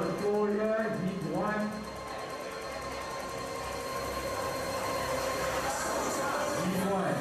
the floor here, heat one. Heat one.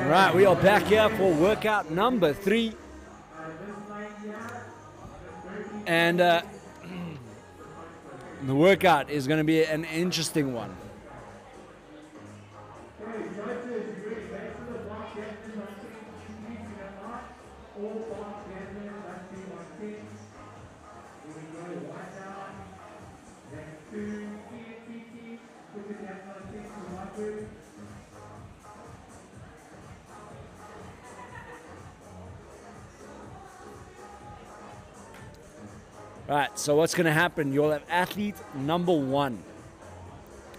Right, we are back here for workout number 3. And the workout is going to be an interesting one. Right, so what's going to happen? You'll have athlete number 1.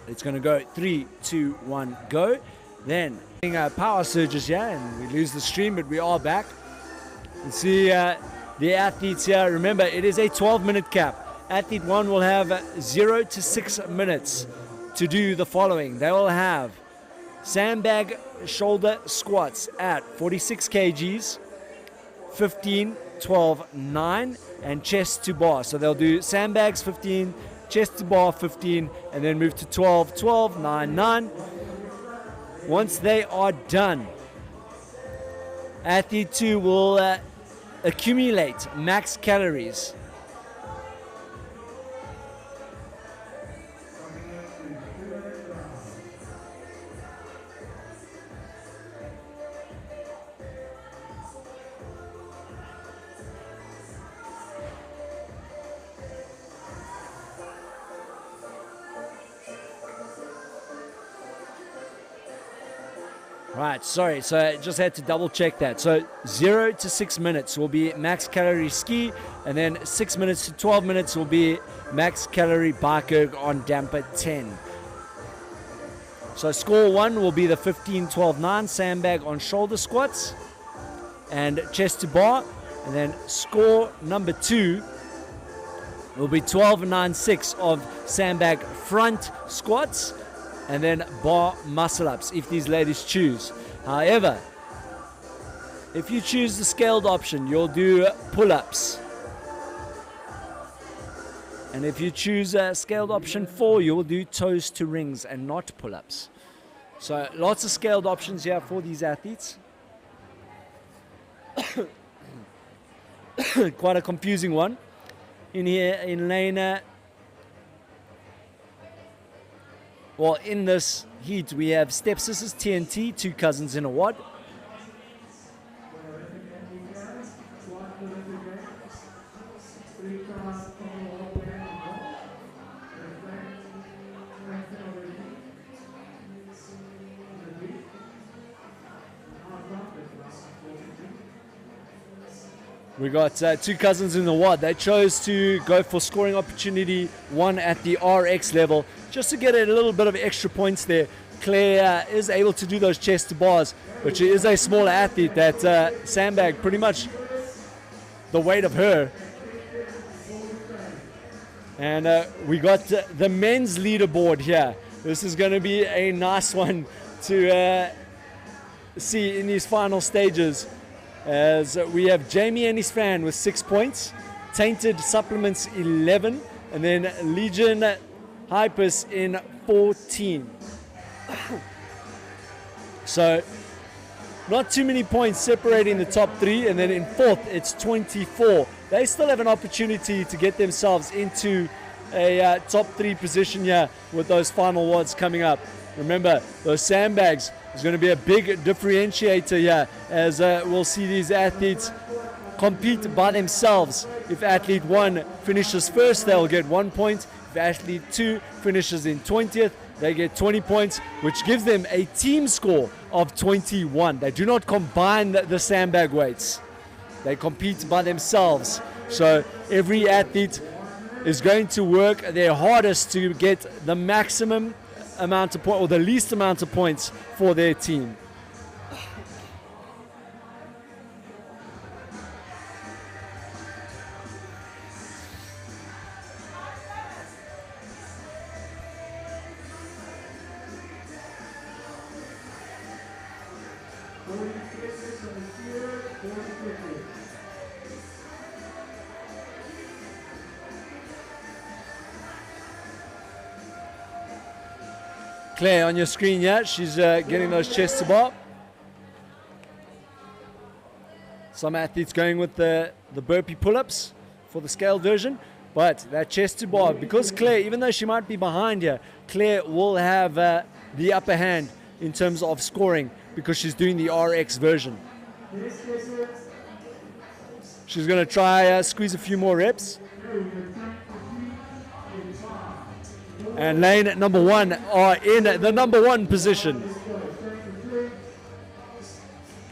It's going to go 3, 2, 1, go. Then power surges here, and we lose the stream, but we are back. You see the athletes here. Remember, it is a 12-minute cap. Athlete 1 will have 0 to 6 minutes to do the following. They will have sandbag shoulder squats at 46 kgs, 15, 12, 9, and chest to bar. So they'll do sandbags 15, chest to bar 15, and then move to 12, 12, 9, 9. Once they are done, athlete 2 will accumulate max calories. Right, sorry, so I just had to double check that. So 0 to 6 minutes will be max calorie ski, and then 6 minutes to 12 minutes will be max calorie bike erg on damper 10. So score 1 will be the 15-12-9 sandbag on shoulder squats and chest to bar, and then score number 2 will be 12-9-6 of sandbag front squats and then bar muscle ups if these ladies choose. However, if you choose the scaled option, you'll do pull-ups. And if you choose scaled option 4, you'll do toes to rings and not pull-ups. So lots of scaled options here for these athletes. Quite a confusing one. In here, in lane, well, in this heat, we have stepsisters, TNT, 2 cousins in a WOD. We got 2 cousins in the WOD. They chose to go for scoring opportunity 1 at the RX level, just to get a little bit of extra points there. Claire is able to do those chest to bars, but she is a smaller athlete. That sandbag, pretty much the weight of her. And we got the men's leaderboard here. This is going to be a nice one to see in these final stages. As we have Jamie and his fan with 6 points, Tainted Supplements 11, and then Legion Hypers in 14. So not too many points separating the top 3, and then in 4th it's 24. They still have an opportunity to get themselves into a top 3 position here with those final WODs coming up. Remember, those sandbags is going to be a big differentiator here, as we'll see these athletes compete by themselves. If athlete 1 finishes first, they'll get 1 point. If athlete 2 finishes in 20th, they get 20 points, which gives them a team score of 21. They do not combine the sandbag weights. They compete by themselves. So every athlete is going to work their hardest to get the maximum amount of points, or the least amount of points for their team. Claire on your screen, yeah, she's getting those chest to bar. Some athletes going with the burpee pull-ups for the scaled version, but that chest to bar, because Claire, even though she might be behind here, Claire will have the upper hand in terms of scoring because she's doing the RX version. She's going to try squeeze a few more reps. And lane number 1 are in the number 1 position.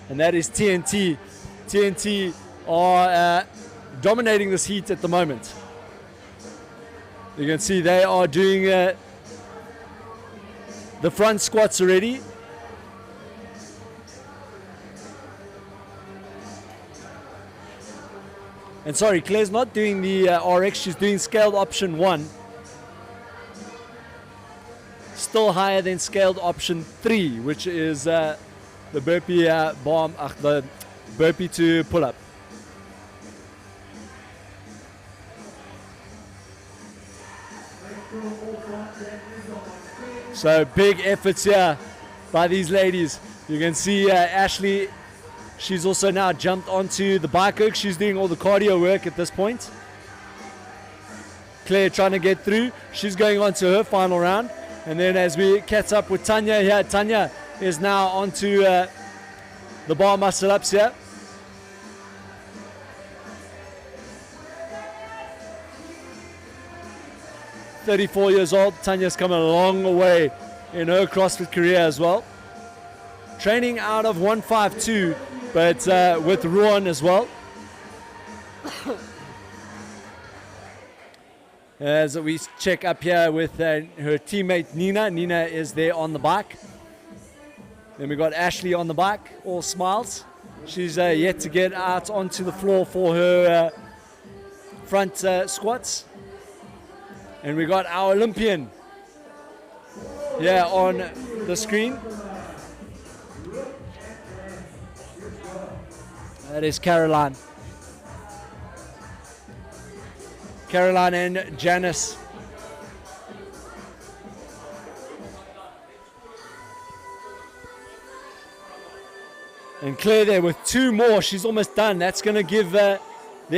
And that is TNT. TNT are dominating this heat at the moment. You can see they are doing the front squats already. And sorry, Claire's not doing the RX, she's doing scaled option 1. Still higher than scaled option 3, which is the burpee the burpee to pull up. So big efforts here by these ladies. You can see Ashley, she's also now jumped onto the bike erg. She's doing all the cardio work at this point. Claire trying to get through. She's going on to her final round. And then as we catch up with Tanya here, Tanya is now onto the bar muscle ups here. (34 years old. Tanya's come a long way in her CrossFit career as well. training out of 152, but with Ruan as well. As we check up here with her teammate Nina. Nina is there on the bike. Then we got Ashley on the bike, all smiles. She's yet to get out onto the floor for her front squats. And we got our Olympian here on the screen. That is Caroline. Caroline and Janice. And Claire there with 2 more. She's almost done. That's going to give their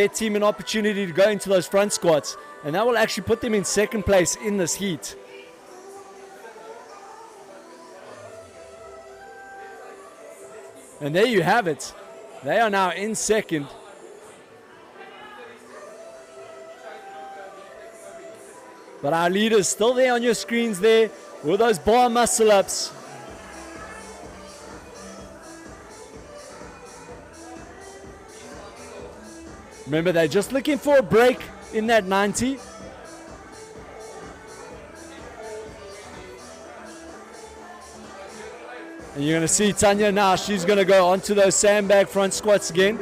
team an opportunity to go into those front squats. And that will actually put them in second place in this heat. And there you have it. They are now in second. But our leaders still there on your screens there with those bar muscle ups. Remember, they're just looking for a break in that 90. And you're going to see Tanya now. She's going to go onto those sandbag front squats again.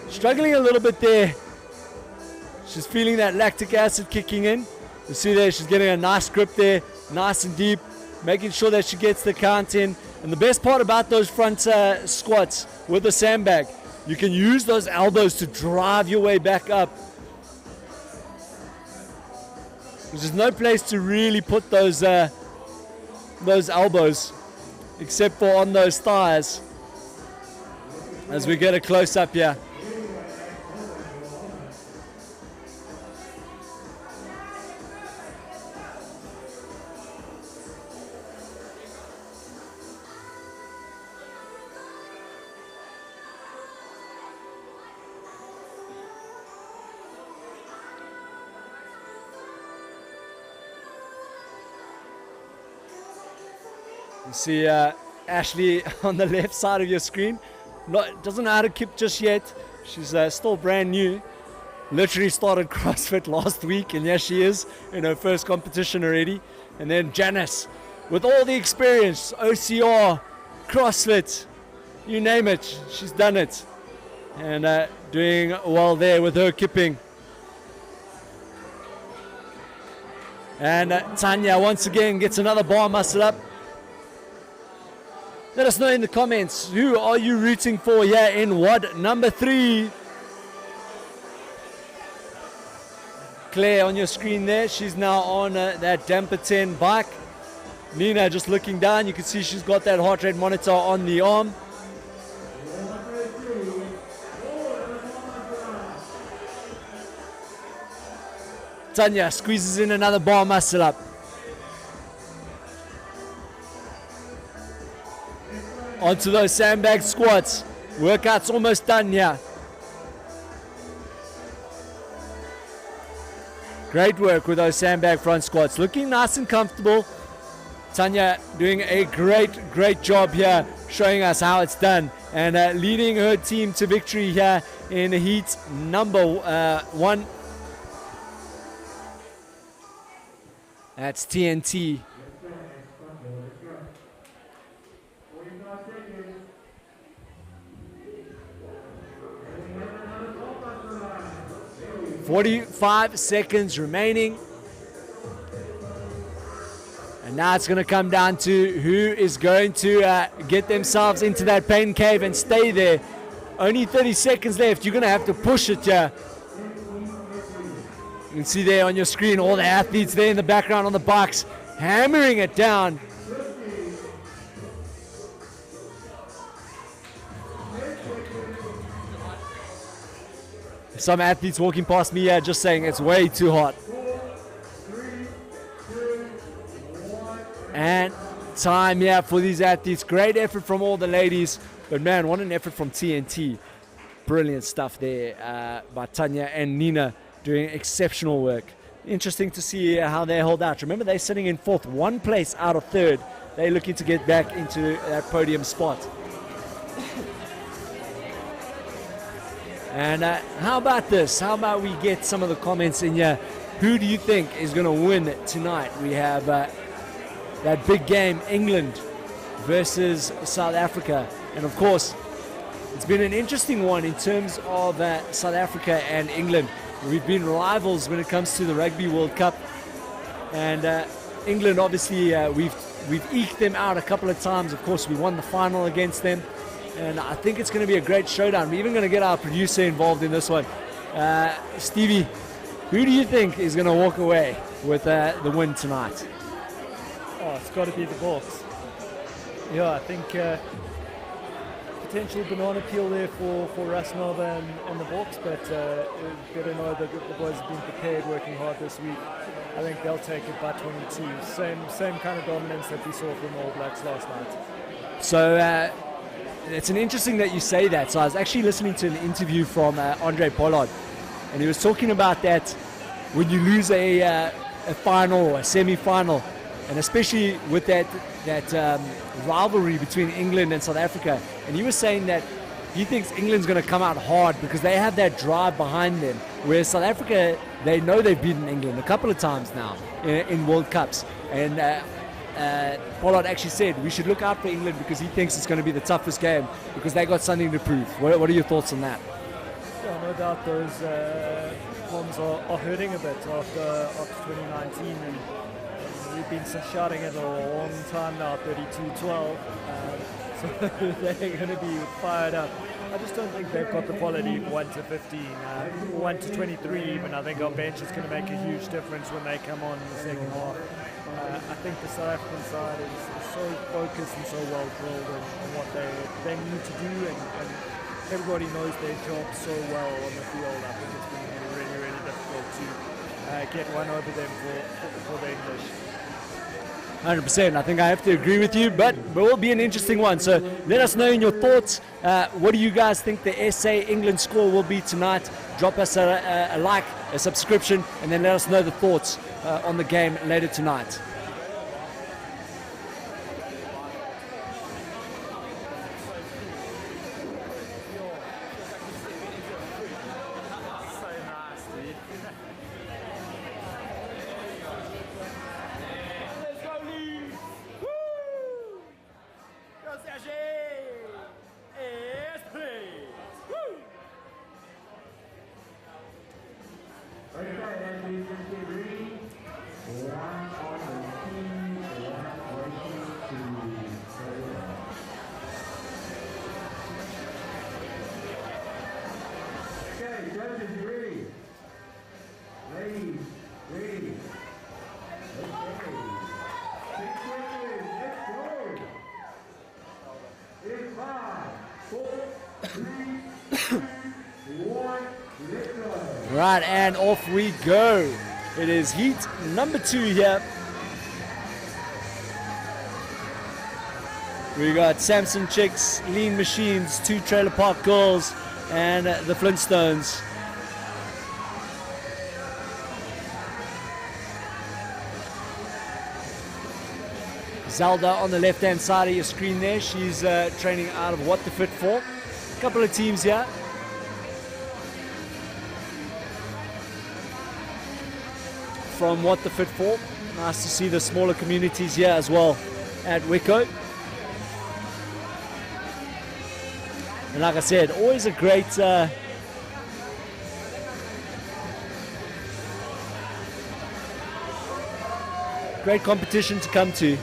Struggling a little bit there. She's feeling that lactic acid kicking in. You see there, she's getting a nice grip there, nice and deep, making sure that she gets the count in. And the best part about those front squats with the sandbag, you can use those elbows to drive your way back up. There's no place to really put those elbows, except for on those thighs. As we get a close up here. You see Ashley on the left side of your screen. Doesn't know how to kip just yet. She's still brand new. Literally started CrossFit last week, and here she is in her first competition already. And then Janice, with all the experience, OCR, CrossFit, you name it, she's done it. And doing well there with her kipping. And Tanya once again gets another bar muscle up. Let us know in the comments, who are you rooting for here in WOD number 3? Claire on your screen there, she's now on that damper 10 bike. Nina just looking down, you can see she's got that heart rate monitor on the arm. Tanya squeezes in another bar muscle up. Onto those sandbag squats. Workout's almost done here. Great work with those sandbag front squats. Looking nice and comfortable. Tanya doing a great job here, showing us how it's done. And leading her team to victory here in heat number 1. That's TNT. 45 seconds remaining. And now it's going to come down to who is going to get themselves into that pain cave and stay there. Only 30 seconds left. You're going to have to push it here. You can see there on your screen all the athletes there in the background on the bikes hammering it down. Some athletes walking past me here just saying it's way too hot. And time here for these athletes. Great effort from all the ladies. But man, what an effort from TNT. Brilliant stuff there by Tanya and Nina doing exceptional work. interesting to see how they hold out. Remember, they're sitting in fourth, one place out of third. They're looking to get back into that podium spot. And how about this? How about we get some of the comments in here? Who do you think is going to win tonight? We have that big game, England versus South Africa. And of course, it's been an interesting one in terms of South Africa and England. We've been rivals when it comes to the Rugby World Cup. And England, obviously, we've eked them out a couple of times. Of course, we won the final against them. And I think it's going to be a great showdown. We're even going to get our producer involved in this one. Stevie, who do you think is going to walk away with the win tonight? Oh, it's got to be the Boks. Yeah, I think potential banana peel there for Russ Nova and the Boks, but better know that the boys have been prepared, working hard this week. I think they'll take it by 22. Same kind of dominance that we saw from All Blacks last night. So it's an interesting that you say that. So I was actually listening to an interview from Andre Pollard, and he was talking about that when you lose a final or a semi-final, and especially with that rivalry between England and South Africa. And he was saying that he thinks England's going to come out hard because they have that drive behind them, whereas South Africa, they know they've beaten England a couple of times now in World Cups. And Pollard actually said we should look out for England because he thinks it's going to be the toughest game because they got something to prove. What are your thoughts on that? Yeah, no doubt those bombs are hurting a bit after 2019, and we've been shouting it a long time now, 32-12. So they're going to be fired up. I just don't think they've got the quality 1 to 15, 1 to 23 even. I think our bench is going to make a huge difference when they come on in the second half. I think the South African side is so focused and so well drilled in what they need to do, and everybody knows their job so well on the field. I think it's going to be really, really difficult to get one over them for the English. 100%. I think I have to agree with you, but it will be an interesting one. So let us know in your thoughts. What do you guys think the SA England score will be tonight? Drop us a like, a subscription, and then let us know the thoughts on the game later tonight. Right, and off we go. It is heat number 2 here. We got Samson Chicks, Lean Machines, 2 Trailer Park Girls, and the Flintstones. Zelda on the left-hand side of your screen there. She's training out of What the Fit For. A couple of teams here. From What the Fit For. Nice to see the smaller communities here as well at WICO. And like I said, always a great great competition to come to.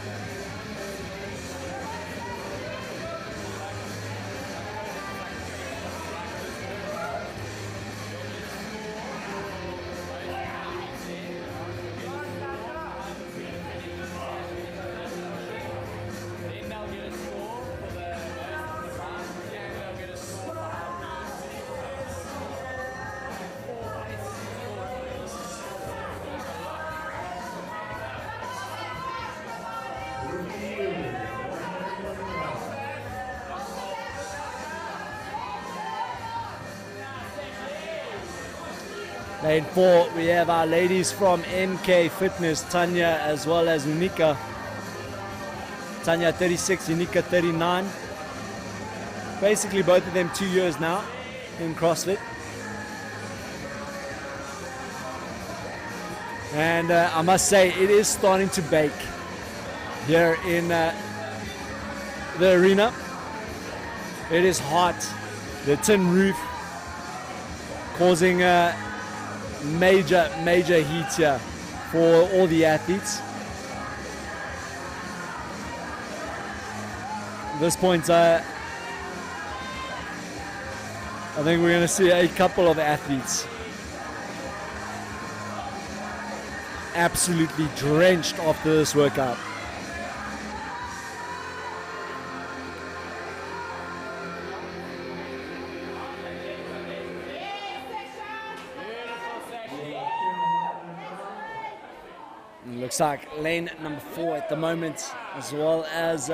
Lane 4, we have our ladies from MK Fitness, Tanya as well as Unika. Tanya 36, Unika 39. Basically both of them 2 years now in CrossFit. And I must say, it is starting to bake here in the arena. It is hot. The tin roof causing major heat here for all the athletes. At this point, I think we're going to see a couple of athletes absolutely drenched after this workout. Looks like lane number 4 at the moment, as well as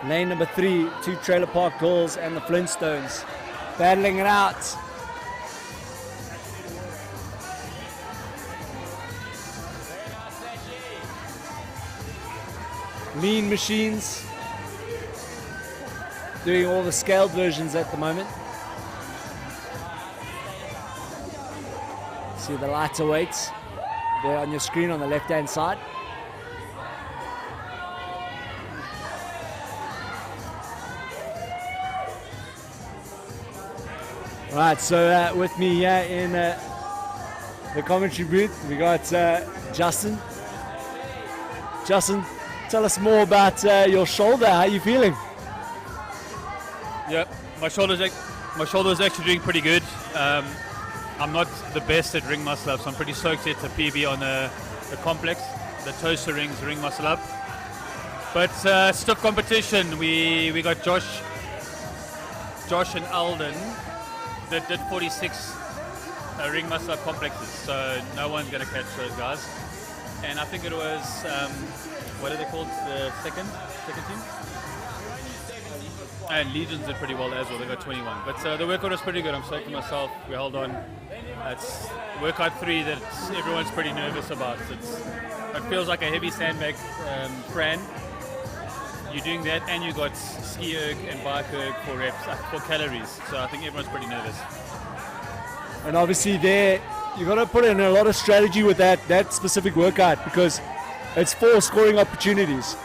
lane number 3, 2 Trailer Park Girls and the Flintstones battling it out. Lean machines doing all the scaled versions at the moment. See the lighter weights there on your screen on the left hand side. Right, so with me here in the commentary booth, we got Justin. Justin, tell us more about your shoulder. How are you feeling? Yeah, my shoulder's actually doing pretty good. I'm not the best at ring muscle up, so I'm pretty stoked to hit the PB on the complex, the toaster rings ring muscle up. But stiff competition. We got Josh and Alden that did 46 ring muscle up complexes, so no one's going to catch those guys. And I think it was, what are they called, the second team? And Legions did pretty well as well, they got 21. But the workout was pretty good, I'm stoked with myself, we held on. It's workout 3 that everyone's pretty nervous about. It feels like a heavy sandbag Fran. You're doing that and you got ski erg and bike erg for reps, for calories. So I think everyone's pretty nervous. And obviously there, you got to put in a lot of strategy with that specific workout, because it's 4 scoring opportunities.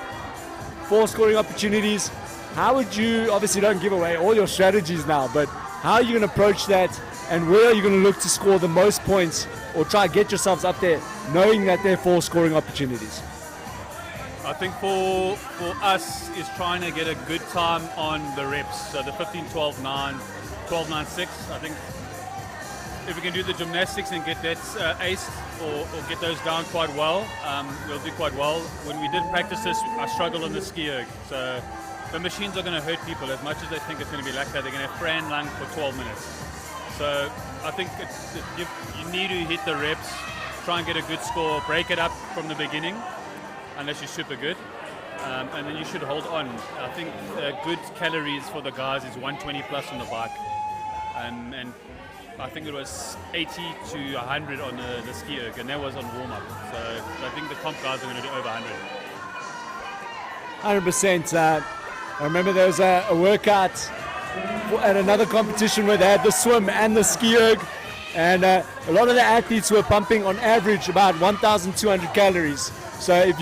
4 scoring opportunities. How would you, obviously don't give away all your strategies now, but how are you going to approach that, and where are you going to look to score the most points or try to get yourselves up there, knowing that there are 4 scoring opportunities? I think for us is trying to get a good time on the reps. So the 15, 12, 9, 12, 9, 6. I think if we can do the gymnastics and get that aced or get those down quite well, we'll do quite well. When we did practice this, I struggled on the ski erg. So the machines are going to hurt people as much as they think it's going to be like that. They're going to have Fran lung for 12 minutes. So I think you need to hit the reps, try and get a good score, break it up from the beginning, unless you're super good, and then you should hold on. I think good calories for the guys is 120 plus on the bike, and I think it was 80 to 100 on the ski erg, and that was on warm-up. So I think the comp guys are going to do over 100. 100%. I remember there was a workout at another competition where they had the swim and the ski erg, and a lot of the athletes were pumping on average about 1,200 calories. So if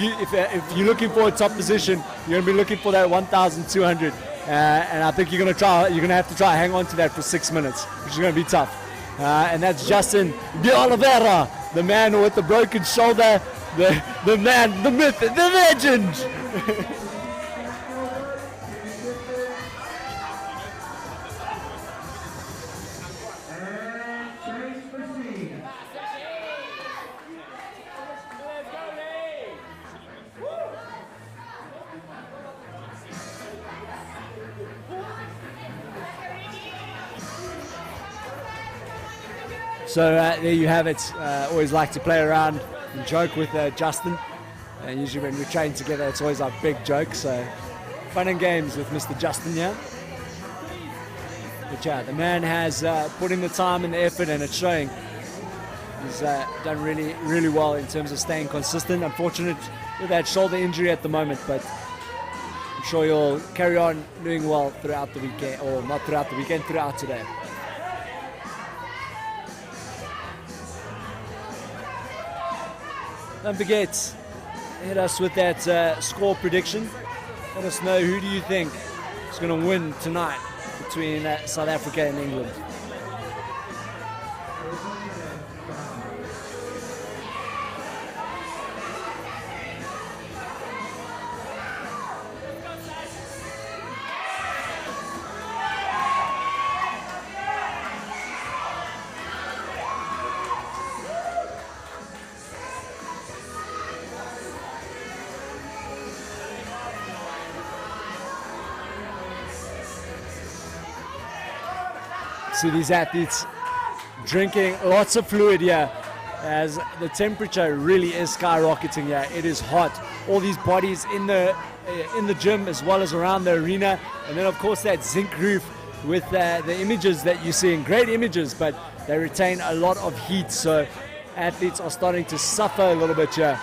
you're looking for a top position, you're going to be looking for that 1,200, and I think you're going to have to try hang on to that for 6 minutes, which is going to be tough. And that's Justin de Oliveira, the man with the broken shoulder, the man, the myth, the legend. So there you have it. Always like to play around and joke with Justin. And usually when we train together, it's always our big joke. So fun and games with Mr. Justin here. But yeah, the man has put in the time and the effort, and it's showing. He's done really, really well in terms of staying consistent. Unfortunate with that shoulder injury at the moment, but I'm sure he'll carry on doing well throughout the weekend, or not throughout the weekend, throughout today. Don't forget, hit us with that score prediction. Let us know, who do you think is going to win tonight between South Africa and England. See these athletes drinking lots of fluid here, as the temperature really is skyrocketing here. It is hot. All these bodies in the gym as well as around the arena, and then of course that zinc roof with the images that you're seeing. Great images, but they retain a lot of heat, so athletes are starting to suffer a little bit here.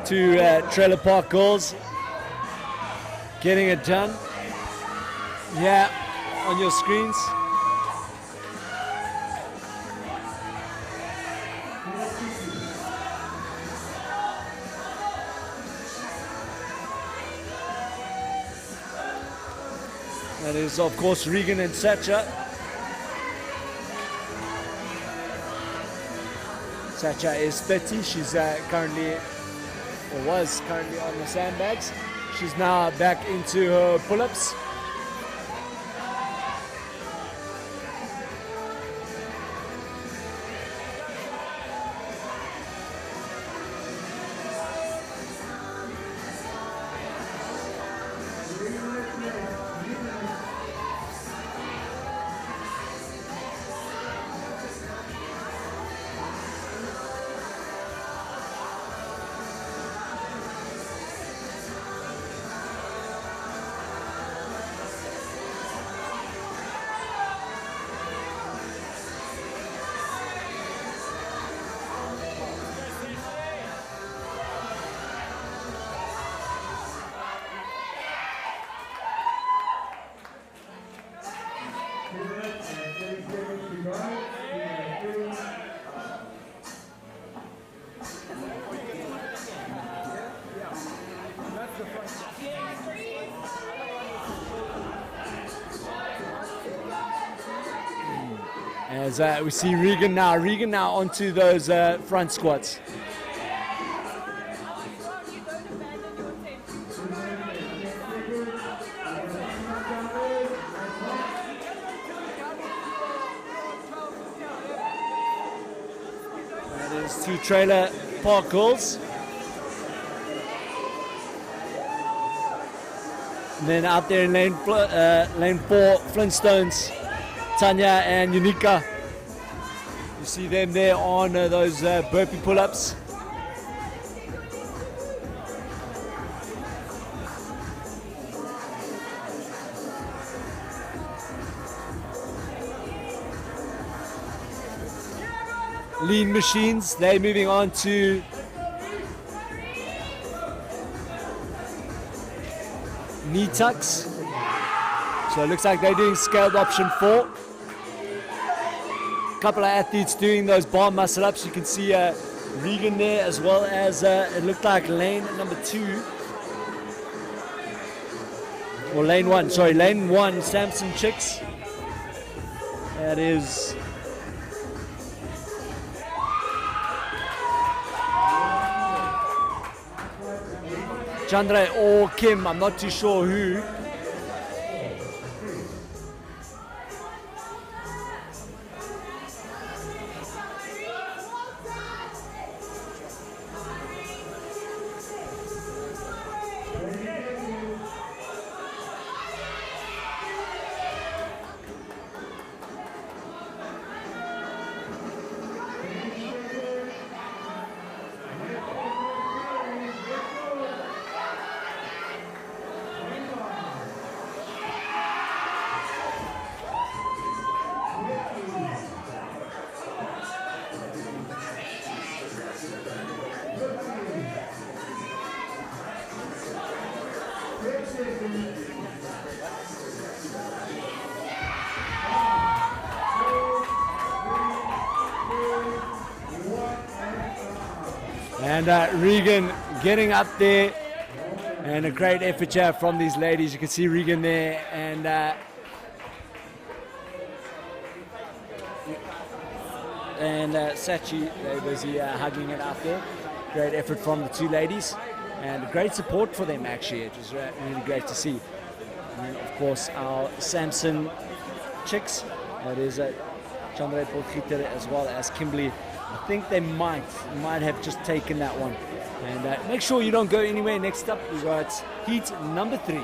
Two Trailer Park girls getting it done. Yeah, on your screens. That is, of course, Regan and Sacha. Sacha is 30. She's currently, or was currently, on the sandbags. She's now back into her pull-ups. As we see Regan now onto those front squats. That is two Trailer Park girls. And then out there in lane 4, Flintstones, Tanya and Unika. You see them there on those burpee pull-ups. Lean machines, they're moving on to knee tucks. So it looks like they're doing scaled option 4. Couple of athletes doing those bar muscle ups. You can see Regan there, as well as it looked like lane number 2 or lane 1, Samson Chicks. That is Chandra or Kim, I'm not too sure who. And Regan getting up there, and a great effort here from these ladies. You can see Regan there, and Sachi, they're busy hugging it out there. Great effort from the two ladies, and great support for them actually. It was really great to see. And then of course our Samson chicks, that is Chandra Potgieter as well as Kimberly. I think they might have just taken that one. And make sure you don't go anywhere. Next up we got heat number 3.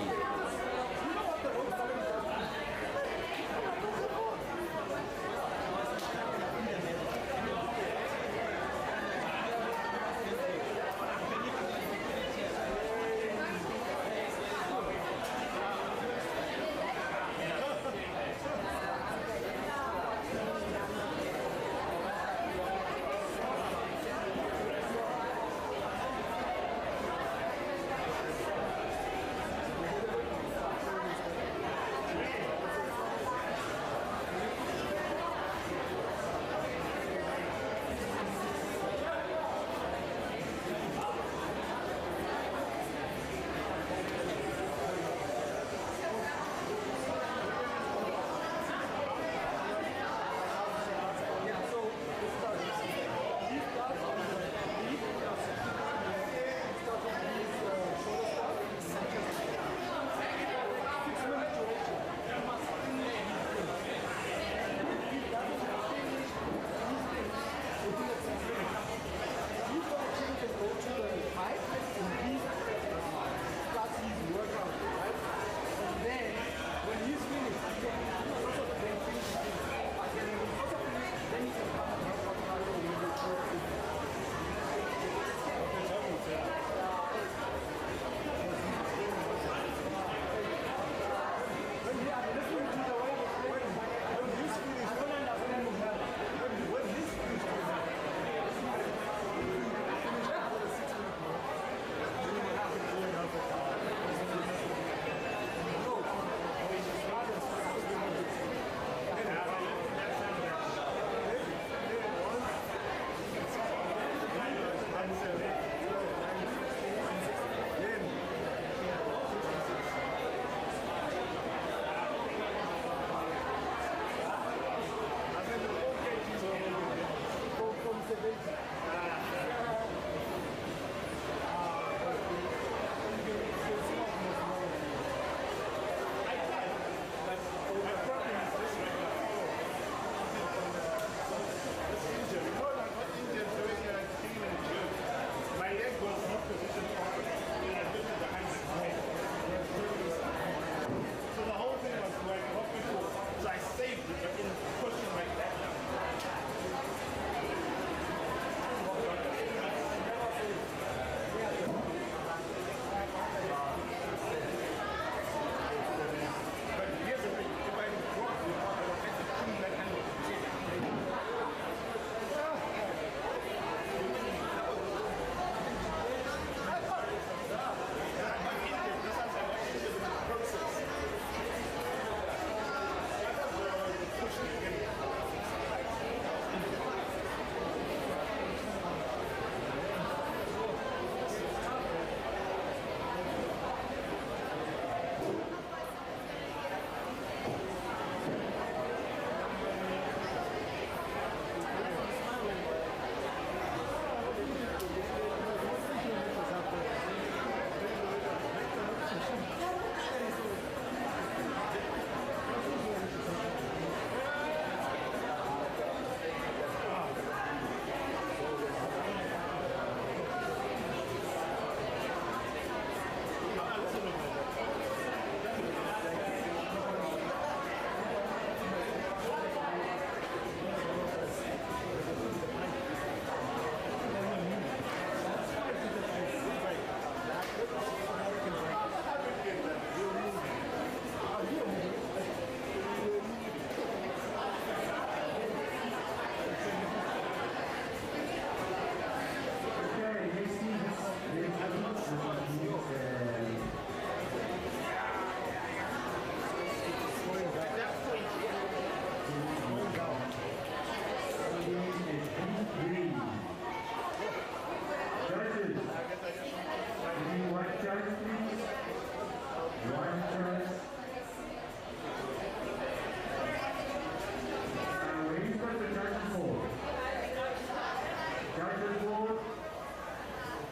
Judges board.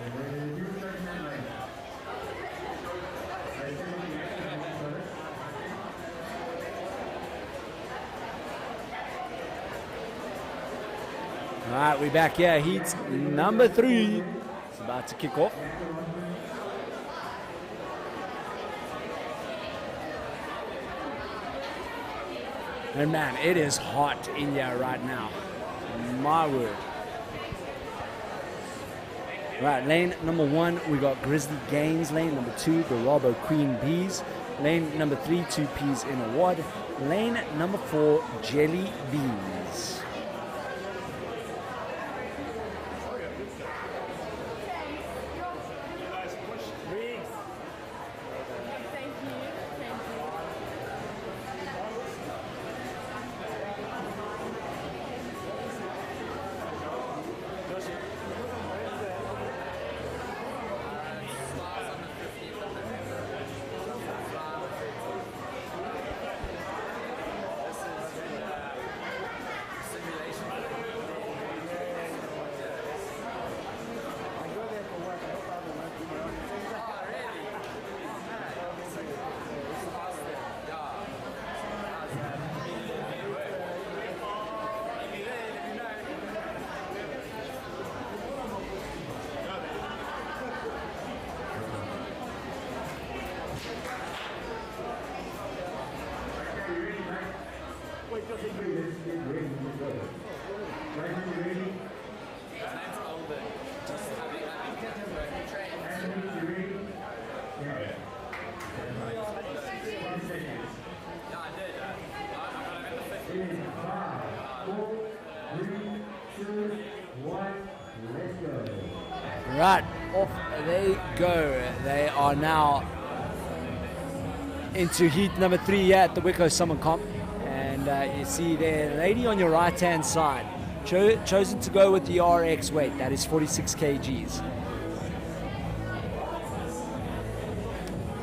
And then you take that lane. All right, we're back here. Heat number 3. It's about to kick off. And man, it is hot in here right now. My word. Right, lane number 1, we got Grizzly Gaines. Lane number 2, the Robo Queen Bees. Lane number 3, 2 Peas in a wad. Lane number 4, Jelly Beans. Right, off they go. They are now into heat number 3 here at the WICO Summer Comp. And you see there, lady on your right hand side, chosen to go with the RX weight, that is 46 kgs.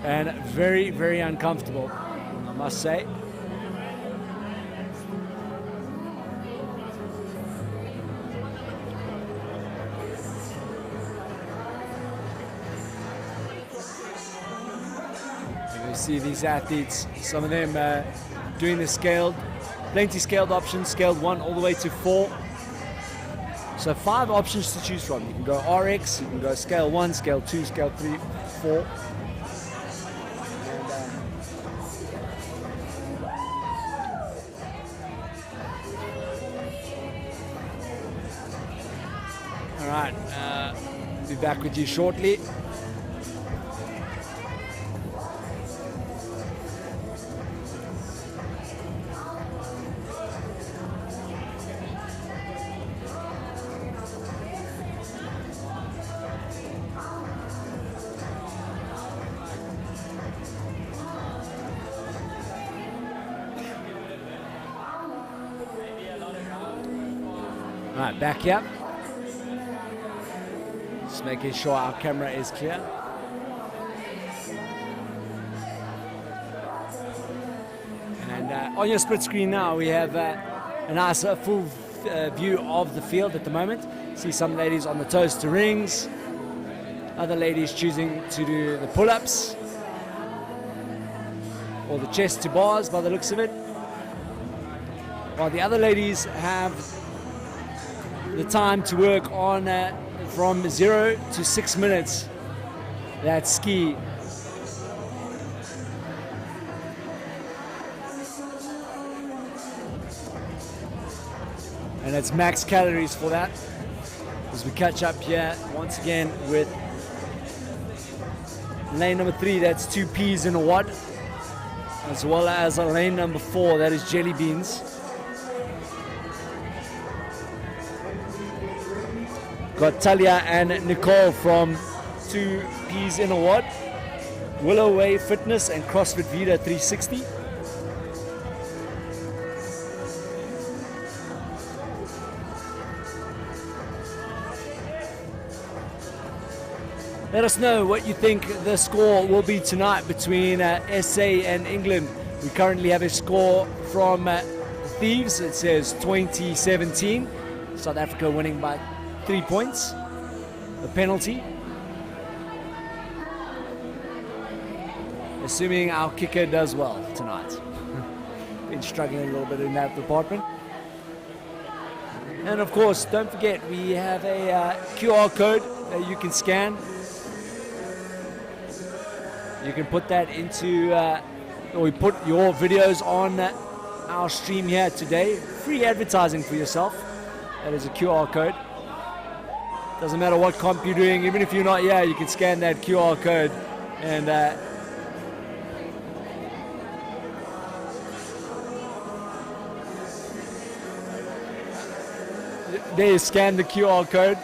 And very, very uncomfortable, I must say. See these athletes, some of them doing the scaled, plenty scaled options, scaled 1 all the way to 4. So 5 options to choose from. You can go RX, you can go scale 1, scale 2, scale 3, 4. All right, be back with you shortly. All right, back here. Just making sure our camera is clear. And on your split screen now, we have a nice full view of the field at the moment. See some ladies on the toes to rings, other ladies choosing to do the pull-ups or the chest to bars by the looks of it, while the other ladies have the time to work on from 0 to 6 minutes. That ski. And it's max calories for that. As we catch up here once again with lane number 3, that's 2 peas in a wad, as well as lane number 4, that is jelly beans. Got Talia and Nicole from 2 peas in a wad, Willow Way Fitness and CrossFit Vida 360. Let us know what you think the score will be tonight between SA and England. We currently have a score from Thieves. It says 2017. South Africa winning by 3 points, a penalty. Assuming our kicker does well tonight. Been struggling a little bit in that department. And of course, don't forget, we have a QR code that you can scan. You can put that into, or we put your videos on our stream here today. Free advertising for yourself. That is a QR code. Doesn't matter what comp you're doing, even if you're not here, you can scan that QR code and there you scan the QR code.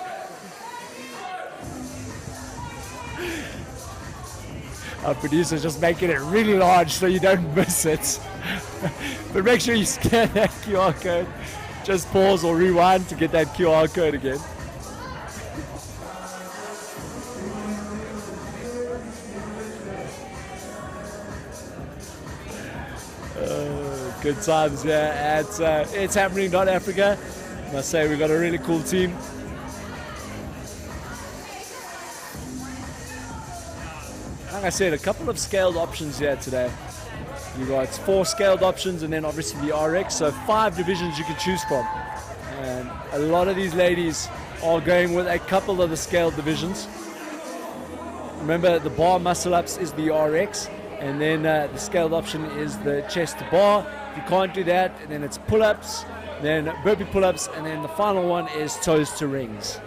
Our producer's just making it really large so you don't miss it. But make sure you scan that QR code. Just pause or rewind to get that QR code again. Good times at ItsHappening.Africa. I must say we've got a really cool team. Like I said, a couple of scaled options here today. You got 4 scaled options and then obviously the RX, so 5 divisions you can choose from. And a lot of these ladies are going with a couple of the scaled divisions. Remember, the bar muscle ups is the RX, and then the scaled option is the chest to bar. If you can't do that, then it's pull-ups, then burpee pull-ups, and then the final one is toes to rings.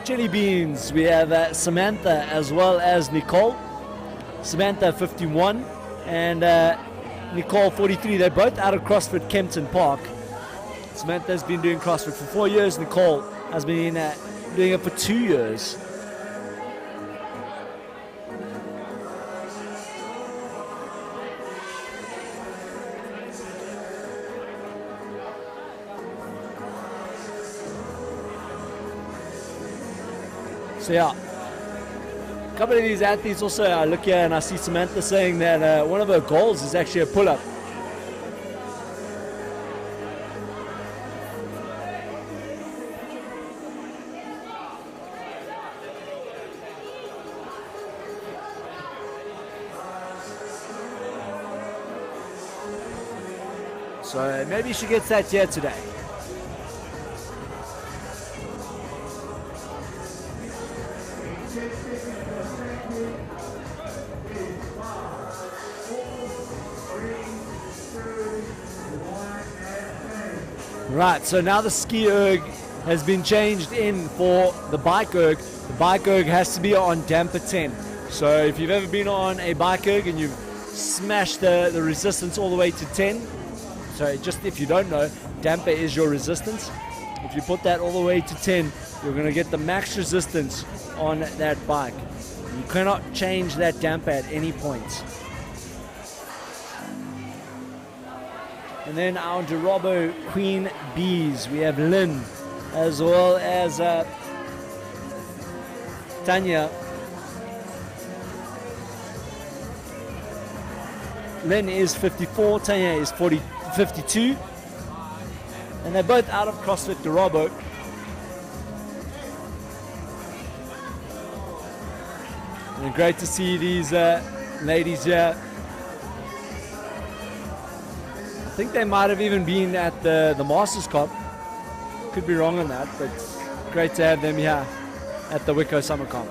Jelly beans, we have Samantha as well as Nicole. Samantha 51 and Nicole 43. They're both out of CrossFit Kempton Park. Samantha's been doing CrossFit for 4 years. Nicole has been doing it for 2 years. So yeah, a couple of these athletes also, I look here and I see Samantha saying that one of her goals is actually a pull-up. So maybe she gets that here today. Right, so now the ski erg has been changed in for the bike erg. The bike erg has to be on damper 10. So if you've ever been on a bike erg and you've smashed the resistance all the way to 10, so just if you don't know, damper is your resistance. If you put that all the way to 10, you're going to get the max resistance on that bike. You cannot change that damper at any point. And then our Derobo Queen Bees, we have Lynn as well as Tanya. Lynn is 54, Tanya is 52. And they're both out of CrossFit Derobo. And great to see these ladies here. I think they might have even been at the Masters Cup. Could be wrong on that, but great to have them here at the WICO Summer Camp.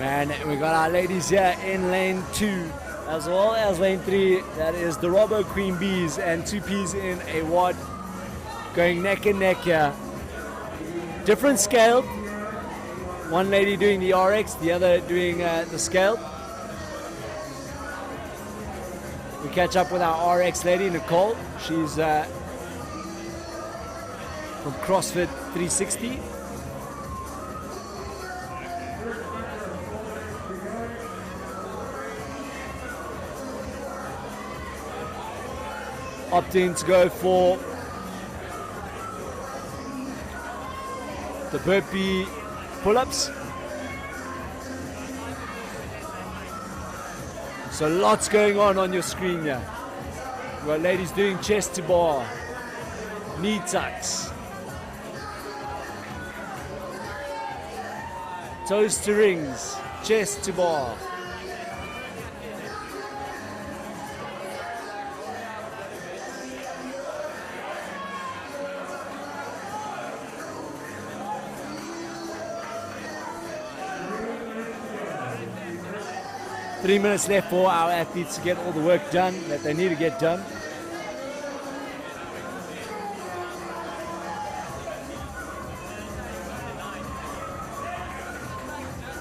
And we got our ladies here in lane 2 as well as lane 3. That is the Robo Queen Bees and 2Ps in a WOD going neck and neck here. Different scale. one lady doing the RX, the other doing the scale. We catch up with our RX lady, Nicole. She's from CrossFit 360. Opting to go for the burpee pull-ups. So lots going on your screen here. We've got ladies doing chest to bar, knee tucks, toes to rings, chest to bar. Three minutes left for our athletes to get all the work done that they need to get done.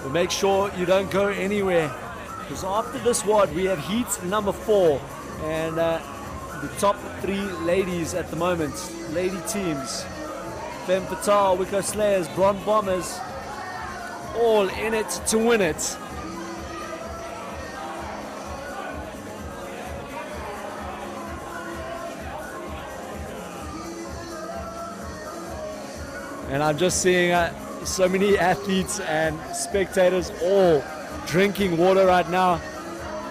But make sure you don't go anywhere, because after this WOD we have heat number 4, and the top 3 ladies at the moment, lady teams, Femme Fatale, WICO Slayers, Blonde Bombers, all in it to win it. And I'm just seeing so many athletes and spectators all drinking water right now.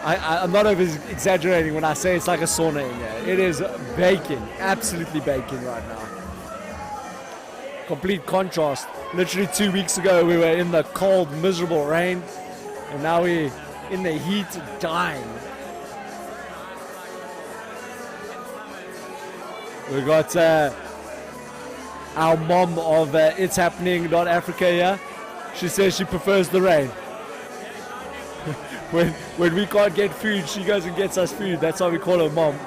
I'm not over-exaggerating when I say it's like a sauna in here. It is baking, absolutely baking right now. Complete contrast. Literally 2 weeks ago we were in the cold, miserable rain, and now we're in the heat dying. We got our mom of ItsHappening.Africa here. She says she prefers the rain. when we can't get food, she goes and gets us food. That's why we call her mom.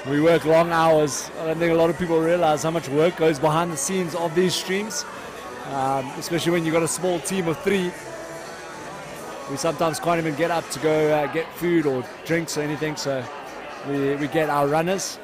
We work long hours. I don't think a lot of people realize how much work goes behind the scenes of these streams, especially when you've got a small team of 3. We sometimes can't even get up to go get food or drinks or anything, so we get our runners.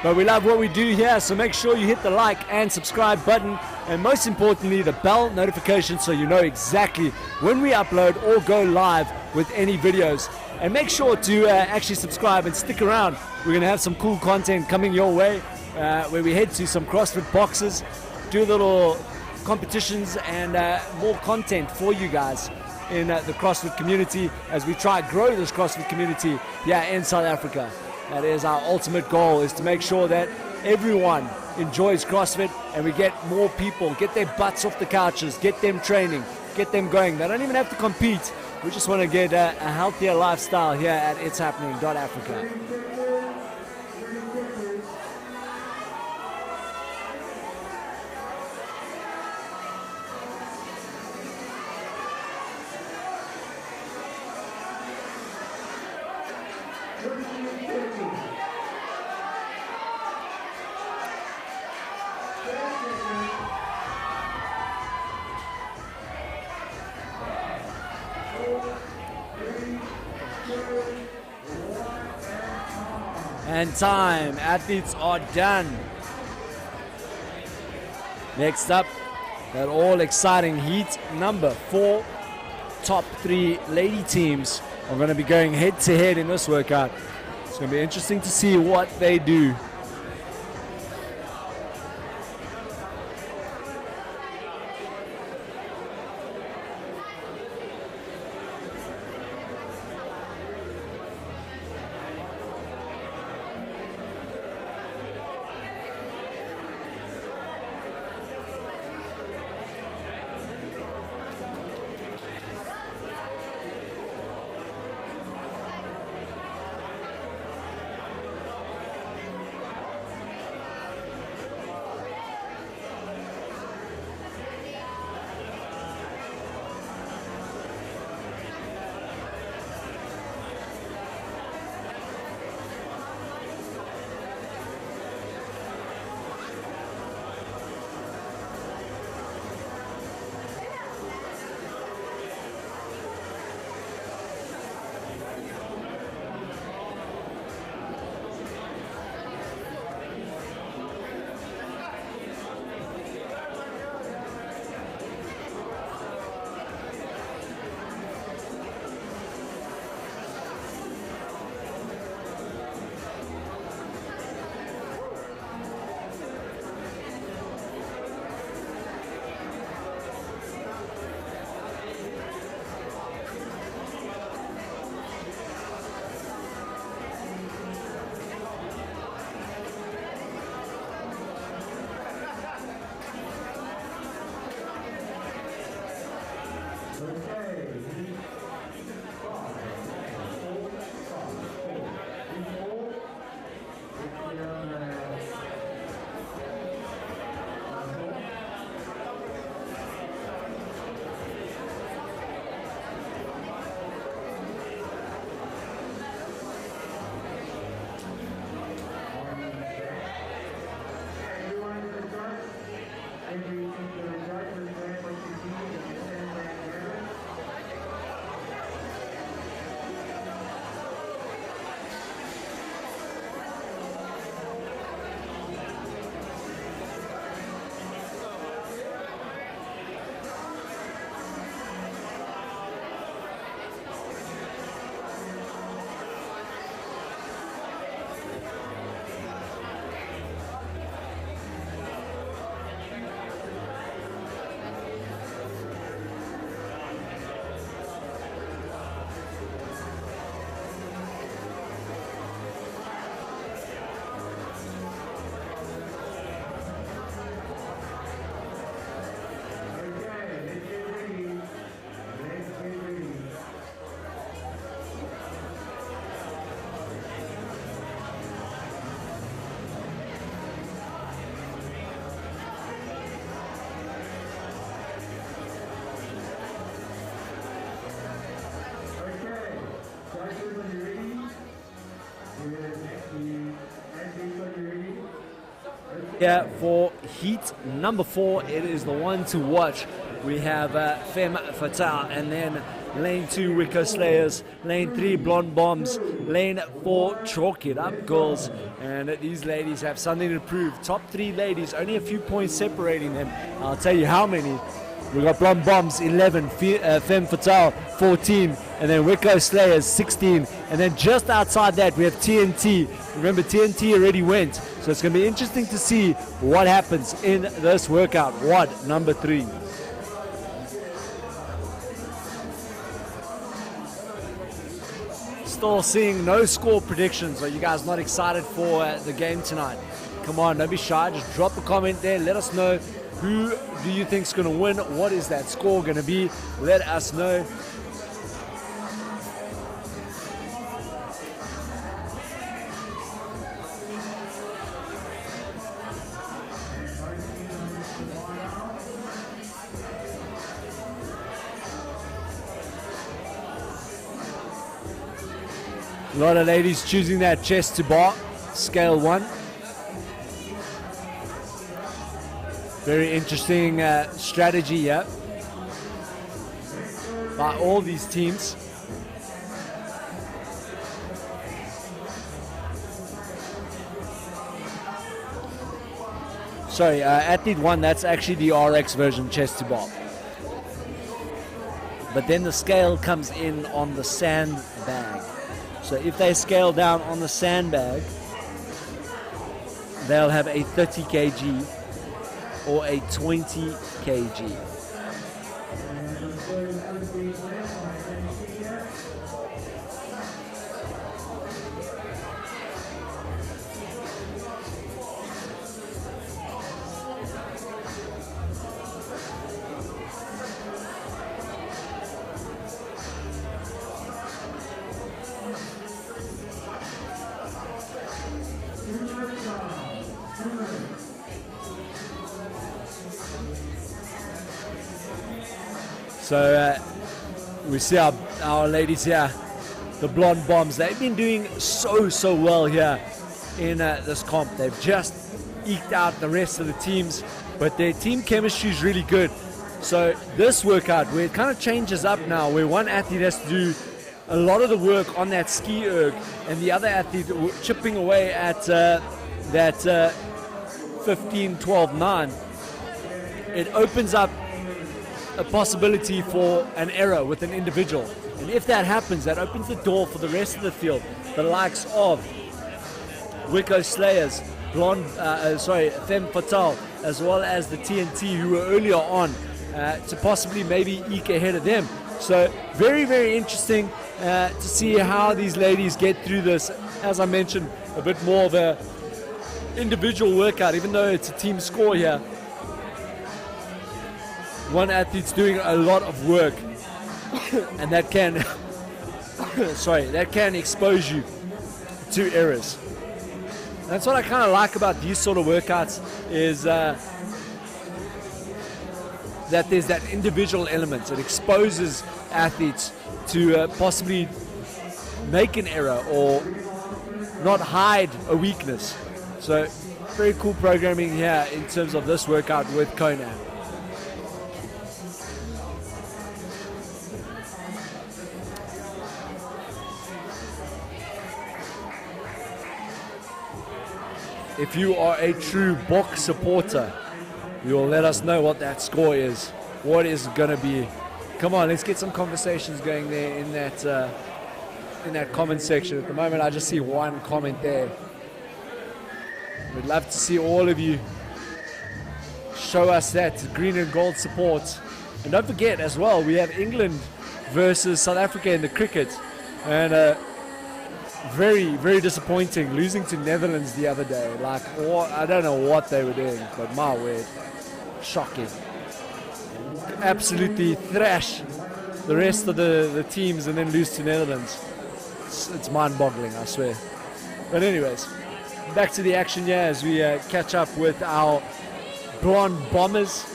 But we love what we do here, so make sure you hit the like and subscribe button, and most importantly the bell notification, so you know exactly when we upload or go live with any videos. And make sure to actually subscribe and stick around. We're going to have some cool content coming your way, where we head to some CrossFit boxes, do little competitions and more content for you guys in the CrossFit community as we try to grow this CrossFit community here in South Africa. That is our ultimate goal, is to make sure that everyone enjoys CrossFit and we get more people, get their butts off the couches, get them training, get them going. They don't even have to compete. We just want to get a healthier lifestyle here at ItsHappening.Africa. And time. Athletes are done. Next up, that all exciting heat number 4. Top 3 lady teams are going to be going head to head in this workout. It's going to be interesting to see what they do. Yeah, for heat number 4, it is the one to watch. We have Femme Fatale, and then lane 2, WICO Slayers, lane 3, Blonde Bombs, lane 4, Chalk It Up Girls, and these ladies have something to prove. Top 3 ladies, only a few points separating them. I'll tell you how many. We've got Blonde Bombs 11, Femme Fatale 14, and then WICO Slayers 16, and then just outside that we have TNT. Remember, TNT already went, so it's going to be interesting to see what happens in this workout. WOD number 3. Still seeing no score predictions. Are you guys not excited for the game tonight? Come on, don't be shy. Just drop a comment there. Let us know, who do you think is going to win? What is that score going to be? Let us know. A lot of ladies choosing that chest to bar, scale 1. Very interesting strategy here by all these teams. Sorry, athlete 1, that's actually the RX version, chest to bar. But then the scale comes in on the sandbag. So if they scale down on the sandbag, they'll have a 30 kg or a 20 kg. So we see our ladies here, the Blonde Bombs. They've been doing so well here in this comp. They've just eked out the rest of the teams, but their team chemistry is really good. So this workout, where it kind of changes up now, where one athlete has to do a lot of the work on that ski erg, and the other athlete chipping away at that 15, 12, 9, it opens up a possibility for an error with an individual. And if that happens, that opens the door for the rest of the field, the likes of WICO Slayers, Femme Fatale, as well as the TNT, who were earlier on, to possibly maybe eke ahead of them. So very interesting to see how these ladies get through this. As I mentioned, a bit more of a individual workout, even though it's a team score here. One athlete's doing a lot of work, and that can that can expose you to errors. That's what I kind of like about these sort of workouts, is that there's that individual element. It exposes athletes to possibly make an error or not hide a weakness. So very cool programming here in terms of this workout with Conan. If you are a true box supporter, you'll let us know what that score is. What is it going to be? Come on, let's get some conversations going there in that comment section. At the moment, I just see one comment there. We'd love to see all of you show us that green and gold support. And don't forget as well, we have England versus South Africa in the cricket. And very disappointing, losing to Netherlands the other day. Like, I don't know what they were doing, but my word, shocking. Absolutely thrash the rest of the teams and then lose to Netherlands. It's mind-boggling, I swear. But anyways, back to the action here as we catch up with our Blonde Bombers,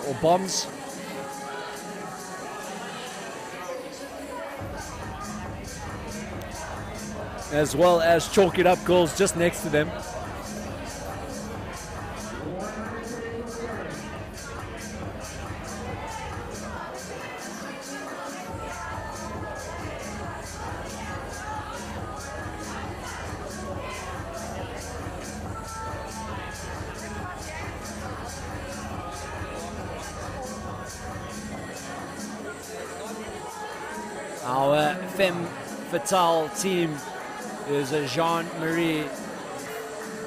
or Bombs. As well as Chalk It Up Girls just next to them. Our femme fatale team is Jean-Marie,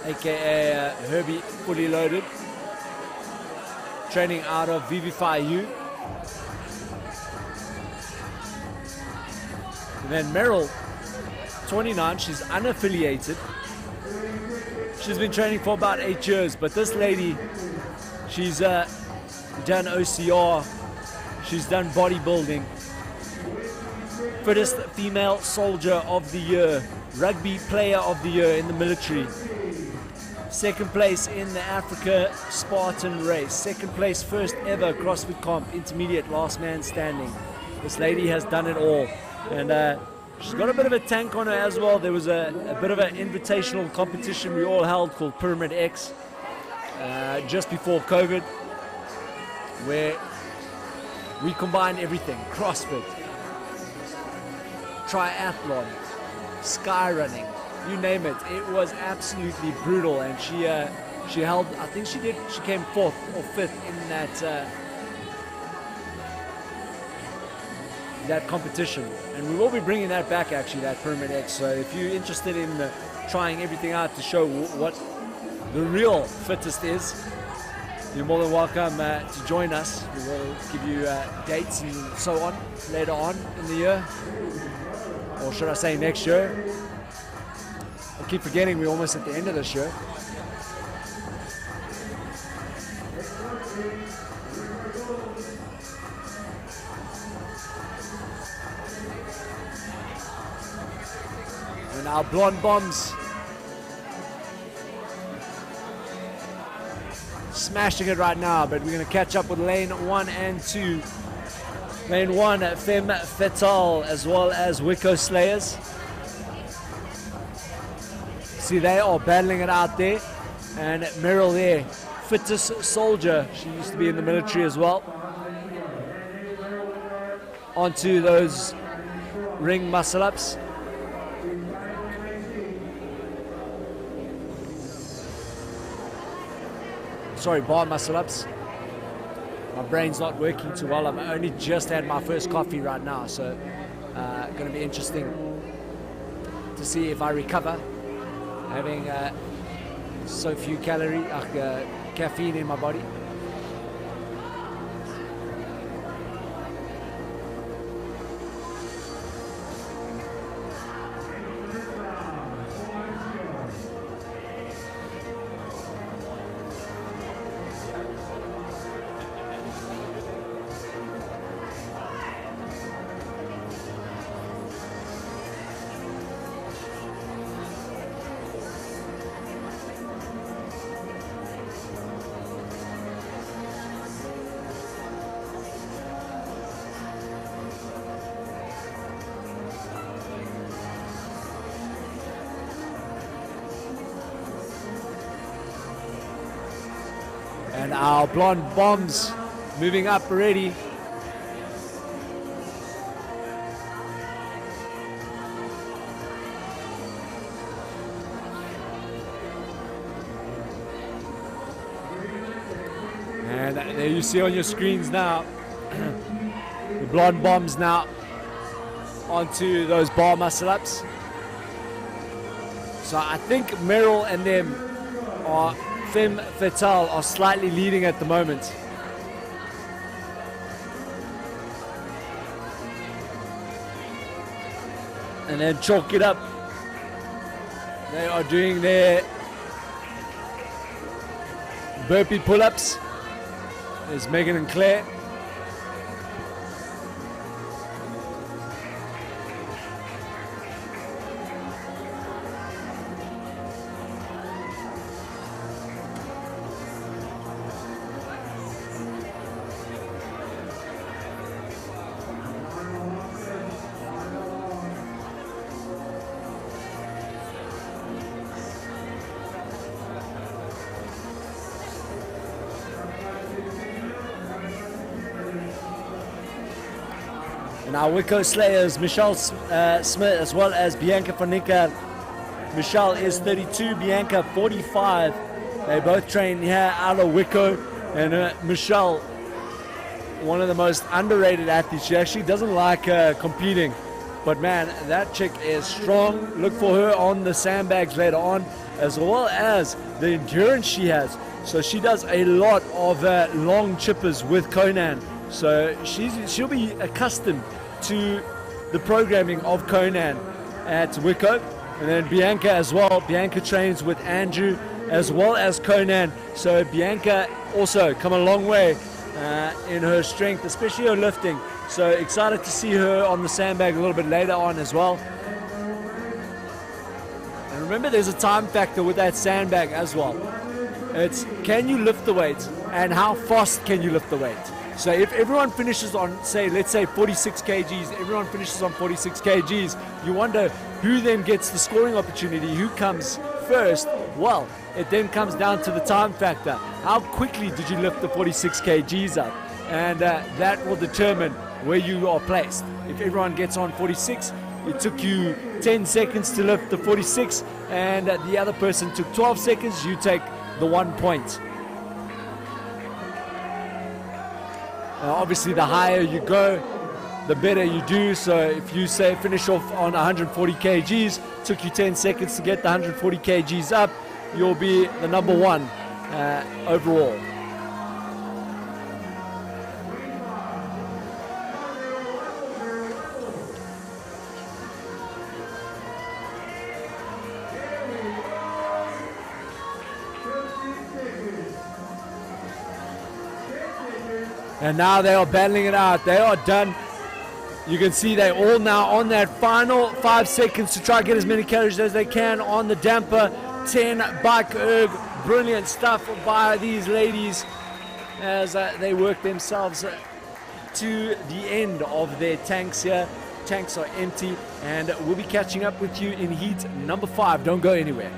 aka Herbie Fully Loaded, training out of VV5U. And then Meryl, 29, she's unaffiliated. She's been training for about 8 years, but this lady, she's done OCR, she's done bodybuilding, fittest female soldier of the year, rugby player of the year in the military, second place in the Africa Spartan race, second place first ever CrossFit comp, intermediate last man standing. This lady has done it all, and she's got a bit of a tank on her as well. There was a bit of an invitational competition we all held called Pyramid X just before COVID, where we combined everything: CrossFit, triathlon, skyrunning, you name it. It was absolutely brutal, and she held, I think she came 4th or 5th in that competition, and we will be bringing that back, actually, that Pyramid X. So if you're interested in trying everything out to show what the real fittest is, you're more than welcome to join us. We will give you dates and so on later on in the year, or should I say next year. I keep forgetting we're almost at the end of this year. And our blonde bombs smashing it right now, but we're going to catch up with lane 1 and 2. Lane 1, Femme Fatale, as well as WICO Slayers. See, they are battling it out there. And Meryl there, fittest soldier. She used to be in the military as well. Onto those ring muscle ups. Sorry, bar muscle ups. My brain's not working too well. I've only just had my first coffee right now, so going to be interesting to see if I recover, having so few caffeine in my body. And our blonde bombs moving up already. And there you see on your screens now, the blonde bombs now onto those bar muscle ups. So I think Meryl and them are Femme Fatale are slightly leading at the moment. And then chalk it up. They are doing their burpee pull-ups. There's Megan and Claire. And our WICO Slayers, Michelle Smith, as well as Bianca Fanica. Michelle is 32, Bianca 45. They both train here out of WICO. And Michelle, one of the most underrated athletes. She actually doesn't like competing. But man, that chick is strong. Look for her on the sandbags later on, as well as the endurance she has. So she does a lot of long chippers with Conan. So she'll be accustomed to the programming of Conan at WICO. And then Bianca as well. Bianca trains with Andrew as well as Conan. So Bianca also come a long way in her strength, especially her lifting. So excited to see her on the sandbag a little bit later on as well. And remember, there's a time factor with that sandbag as well. It's can you lift the weight and how fast can you lift the weight. So if everyone finishes on, let's say 46 kgs, everyone finishes on 46 kgs, you wonder who then gets the scoring opportunity, who comes first. Well, it then comes down to the time factor. How quickly did you lift the 46 kgs up? And that will determine where you are placed. If everyone gets on 46, it took you 10 seconds to lift the 46, and the other person took 12 seconds, you take the 1 point. Obviously, the higher you go, the better you do. So if you say finish off on 140 kgs, took you 10 seconds to get the 140 kgs up, you'll be the number one overall. And now they are battling it out. They are done. You can see they're all now on that final 5 seconds to try to get as many calories as they can on the damper. 10 bike erg. Brilliant stuff by these ladies as they work themselves to the end of their tanks here. Tanks are empty, and we'll be catching up with you in heat number 5. Don't go anywhere.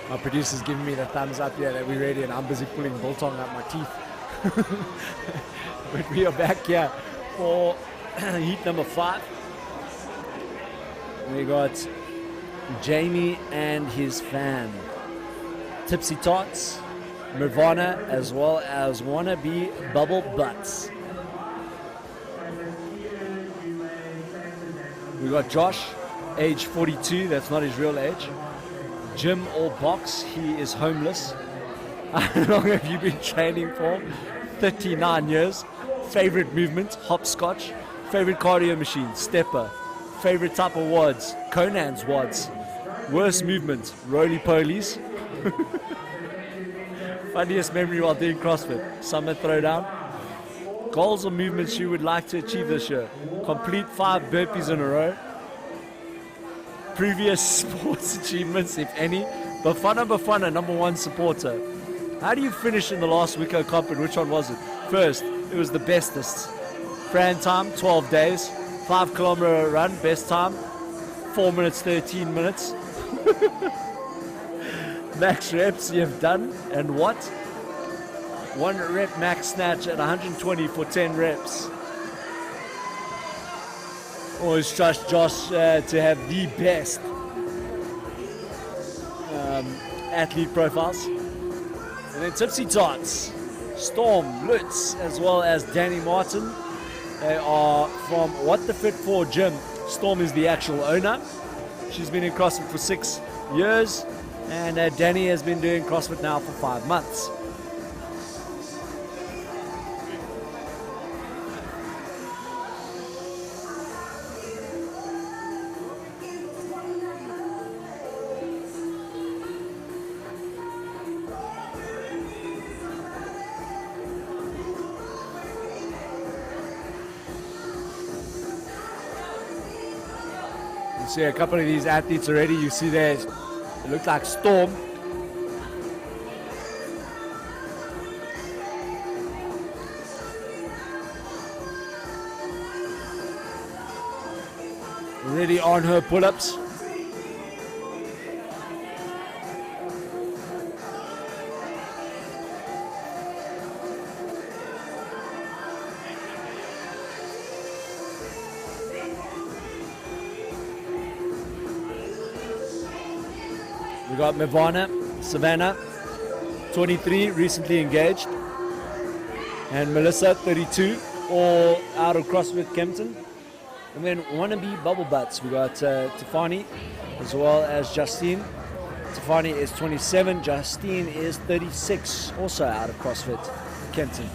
My producer's giving me the thumbs up here that we're ready, and I'm busy pulling biltong out my teeth. But we are back here for heat number 5. We got Jamie and his fam, Tipsy Tots, Nirvana, as well as Wannabe Bubble Butts. We got Josh, age 42, that's not his real age. Gym or box, he is homeless. How long have you been training for? 39 years. Favorite movement, hopscotch. Favorite cardio machine, stepper. Favorite type of WODs, Conan's WODs. Worst movement, roly-polies. Funniest memory while doing CrossFit, summer throwdown. Goals or movements you would like to achieve this year? Complete 5 burpees in a row. Previous sports achievements, if any. Bafana, number 1 supporter. How do you finish in the last WICO comp, and which one was it? First, it was the bestest. Fran time, 12 days. 5 kilometer run, best time. 4 minutes, 13 minutes. Max reps you have done, and what? 1 rep max snatch at 120 for 10 reps. Always trust Josh to have the best athlete profiles. And then Tipsy Tots, Storm, Lutz, as well as Danny Martin. They are from What the Fit For Gym. Storm is the actual owner. She's been in CrossFit for 6 years, and Danny has been doing CrossFit now for 5 months. See a couple of these athletes already. You see there, it looks like Storm. Already on her pull-ups. We got Nirvana, Savannah, 23, recently engaged, and Melissa, 32, all out of CrossFit Kempton. And then Wannabe Bubble Butts. We got Tiffany as well as Justine. Tiffany is 27, Justine is 36, also out of CrossFit Kempton.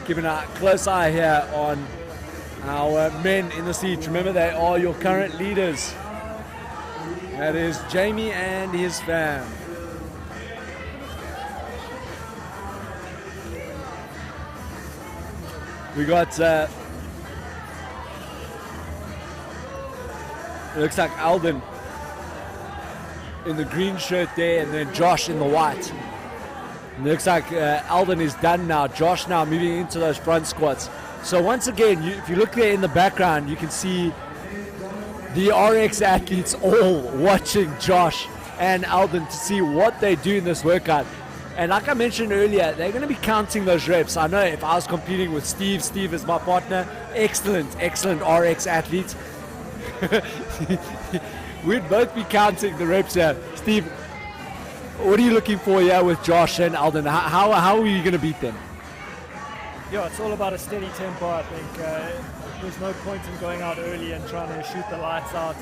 Keeping a close eye here on our men in the seats. Remember, they are your current leaders. That is Jamie and his fam. We got, it looks like Alden in the green shirt there, and then Josh in the white. And it looks like Alden is done now. Josh now moving into those front squats. So once again, if you look there in the background, you can see the RX athletes all watching Josh and Alden to see what they do in this workout. And like I mentioned earlier, they're going to be counting those reps. I know if I was competing with Steve is my partner, excellent RX athlete. We'd both be counting the reps here. Steve, what are you looking for here with Josh and Alden? How are you going to beat them? Yeah, it's all about a steady tempo, I think. There's no point in going out early and trying to shoot the lights out.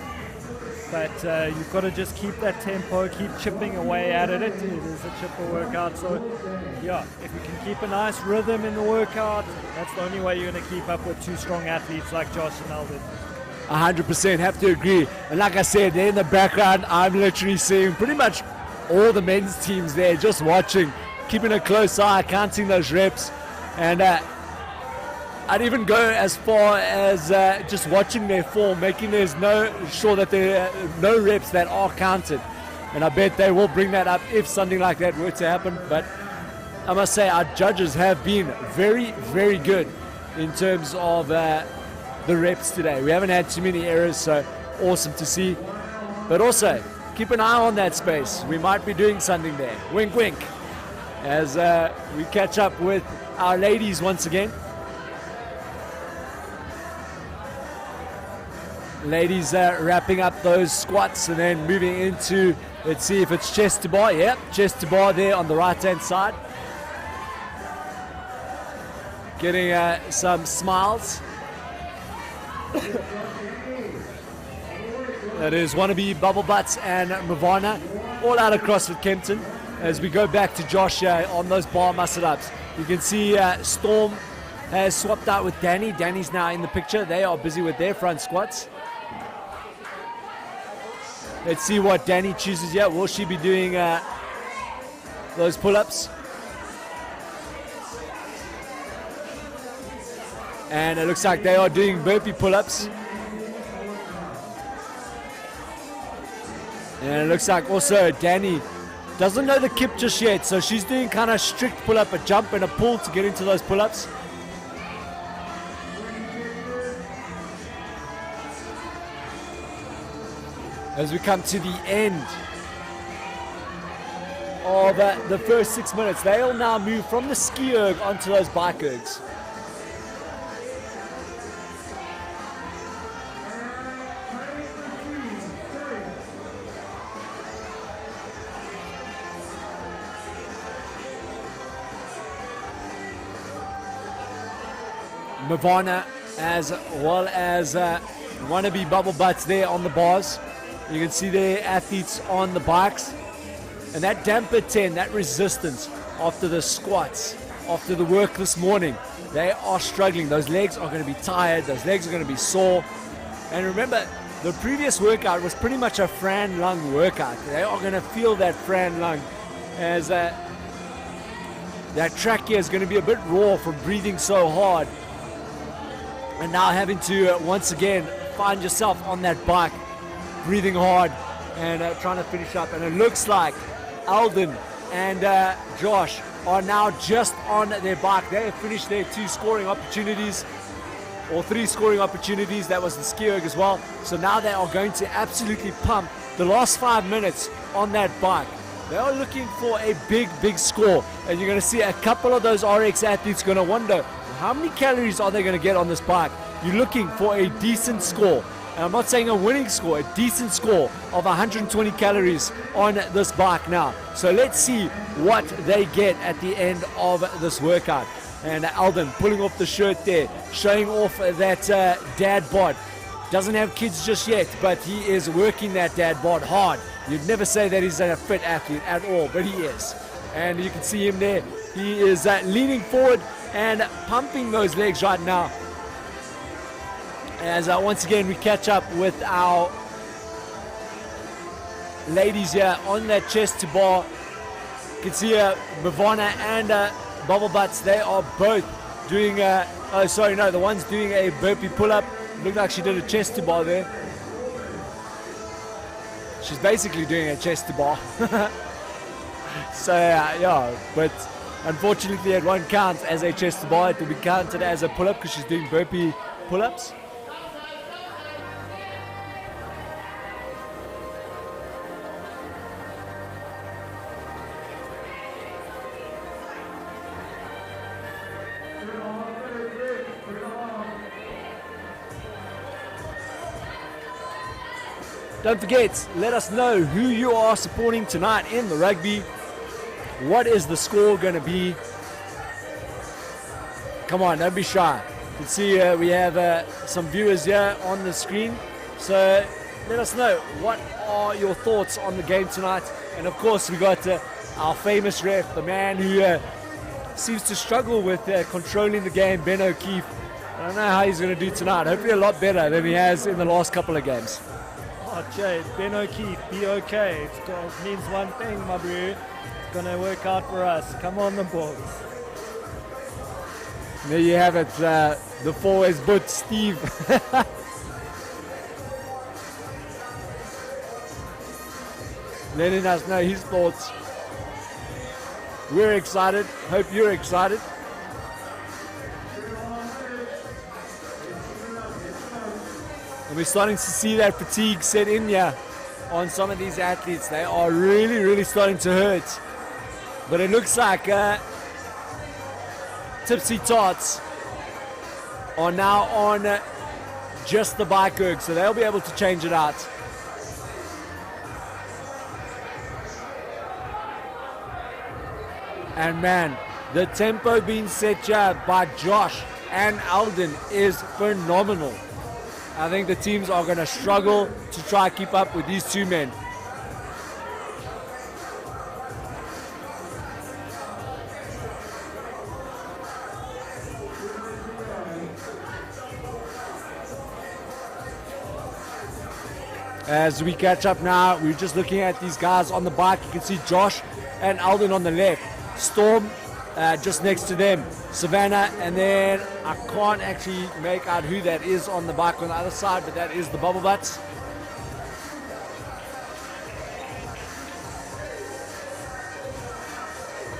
But you've got to just keep that tempo, keep chipping away at it. It is a chipper workout. So, yeah, if you can keep a nice rhythm in the workout, that's the only way you're going to keep up with two strong athletes like Josh and Alden. 100% have to agree. And like I said, there in the background, I'm literally seeing pretty much all the men's teams there just watching, keeping a close eye, counting those reps. And I'd even go as far as just watching their form, making sure that there are no reps that are counted. And I bet they will bring that up if something like that were to happen. But I must say our judges have been very, very good in terms of the reps today. We haven't had too many errors, so awesome to see. But also, keep an eye on that space. We might be doing something there. Wink, wink. As we catch up with our ladies once again. Ladies wrapping up those squats and then moving into, let's see if it's chest to bar. Yep, chest to bar there on the right-hand side. Getting some smiles. That is Wannabe, Bubble Butts and Mavana, all out of CrossFit Kempton. As we go back to Josh on those bar muscle-ups. You can see Storm has swapped out with Danny. Danny's now in the picture. They are busy with their front squats. Let's see what Danny chooses here. Will she be doing those pull-ups? And it looks like they are doing burpee pull-ups. And it looks like also Danny doesn't know the kip just yet, so she's doing kind of strict pull-up, a jump and a pull to get into those pull-ups. As we come to the end of the first 6 minutes, they'll now move from the ski erg onto those bike ergs. Mavana as well as Wannabe Bubble Butts there on the bars. You can see their athletes on the bikes. And that damper 10, that resistance after the squats, after the work this morning, they are struggling. Those legs are going to be tired. Those legs are going to be sore. And remember, the previous workout was pretty much a Fran lung workout. They are going to feel that Fran lung as that track here is going to be a bit raw from breathing so hard. And now having to once again find yourself on that bike, breathing hard and trying to finish up. And it looks like Alden and Josh are now just on their bike. They have finished their 2 scoring opportunities, or 3 scoring opportunities. That was the ski erg as well. So now they are going to absolutely pump the last 5 minutes on that bike. They are looking for a big, big score. And you're going to see a couple of those RX athletes going to wonder, how many calories are they going to get on this bike? You're looking for a decent score. And I'm not saying a winning score, a decent score of 120 calories on this bike now. So let's see what they get at the end of this workout. And Alden pulling off the shirt there, showing off that dad bod. Doesn't have kids just yet, but he is working that dad bod hard. You'd never say that he's a fit athlete at all, but he is. And you can see him there. He is leaning forward and pumping those legs right now. As once again we catch up with our ladies here on that chest to bar. You can see Mavana and Bubble Butts. They are both doing the one's doing a burpee pull-up. Looked like she did a chest to bar there. She's basically doing a chest to bar. So yeah, but unfortunately it won't count as a chest to bar. It will be counted as a pull-up because she's doing burpee pull-ups. Don't forget, let us know who you are supporting tonight in the rugby. What is the score going to be? Come on, don't be shy. You can see we have some viewers here on the screen. So let us know, what are your thoughts on the game tonight? And of course, we got our famous ref, the man who seems to struggle with controlling the game, Ben O'Keefe. I don't know how he's going to do tonight. Hopefully a lot better than he has in the last couple of games. Oh, Jade, Ben O'Keefe, be okay. It means one thing, my bro. It's going to work out for us. Come on, the Bulls. There you have it, the forwards but Steve. Letting us know his thoughts. We're excited. Hope you're excited. And we're starting to see that fatigue set in here on some of these athletes. They are really, really starting to hurt. But it looks like Tipsy Tots are now on just the bike erg, so they'll be able to change it out. And man, the tempo being set here by Josh and Alden is phenomenal. I think the teams are going to struggle to try to keep up with these two men. As we catch up now, we're just looking at these guys on the bike. You can see Josh and Alden on the left. Storm just next to them. Savannah, and then I can't actually make out who that is on the bike on the other side, but that is the Bubble Butts.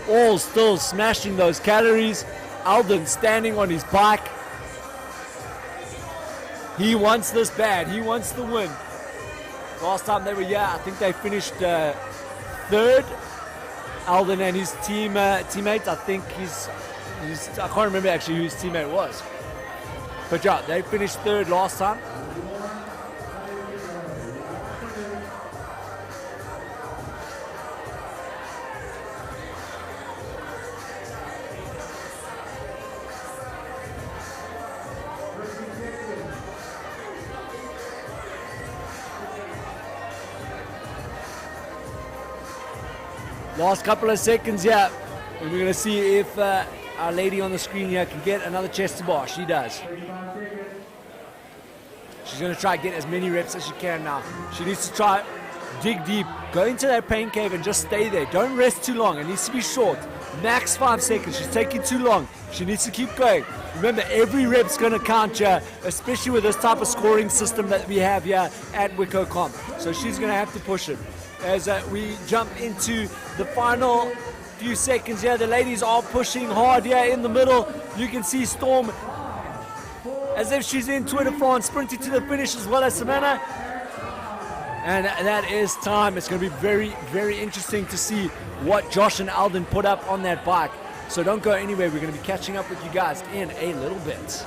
All still smashing those calories. Alden standing on his bike. He wants this bad. He wants the win. Last time they were here, I think they finished third. Alden and his teammate, I think I can't remember actually who his teammate was. But yeah, they finished third last time. Last couple of seconds here, and we're going to see if our lady on the screen here can get another chest to bar. She does. She's going to try to get as many reps as she can now. She needs to try dig deep, go into that pain cave and just stay there. Don't rest too long. It needs to be short. Max 5 seconds. She's taking too long. She needs to keep going. Remember, every rep's going to count here, especially with this type of scoring system that we have here at WICO Comp. So she's going to have to push it. As we jump into the final few seconds here, the ladies are pushing hard here in the middle. You can see Storm as if she's in Tour de France, sprinting to the finish, as well as Savannah. And that is time. It's going to be very, very interesting to see what Josh and Alden put up on that bike. So don't go anywhere. We're going to be catching up with you guys in a little bit.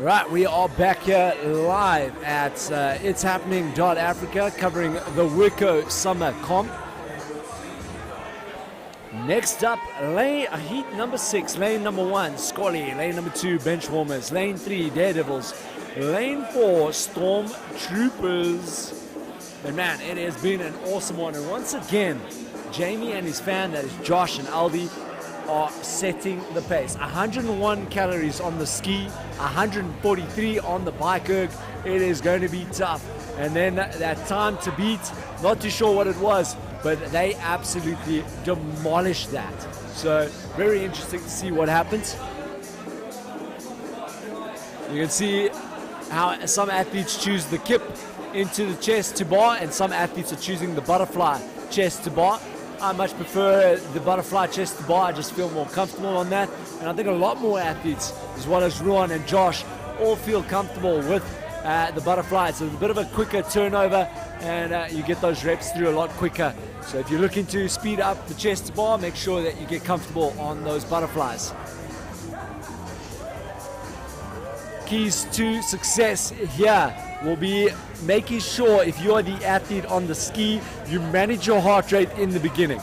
Right, we are back here live at ItsHappening.Africa covering the WICO Summer Comp. Next up, heat number 6, lane number 1, Scully, lane number 2, Benchwarmers, lane 3, Daredevils, lane 4, Stormtroopers. And man, it has been an awesome one. And once again, Jamie and his fan, that is Josh and Aldi, are setting the pace. 101 calories on the ski, 143 on the bike erg. It is going to be tough. And then that time to beat, not too sure what it was, but they absolutely demolished that. So very interesting to see what happens. You can see how some athletes choose the kip into the chest to bar, and some athletes are choosing the butterfly chest to bar. I much prefer the butterfly chest to bar. I just feel more comfortable on that. And I think a lot more athletes, as well as Ruan and Josh, all feel comfortable with the butterfly. It's a bit of a quicker turnover, and you get those reps through a lot quicker. So if you're looking to speed up the chest to bar, make sure that you get comfortable on those butterflies. Keys to success here will be making sure, if you are the athlete on the ski, you manage your heart rate in the beginning.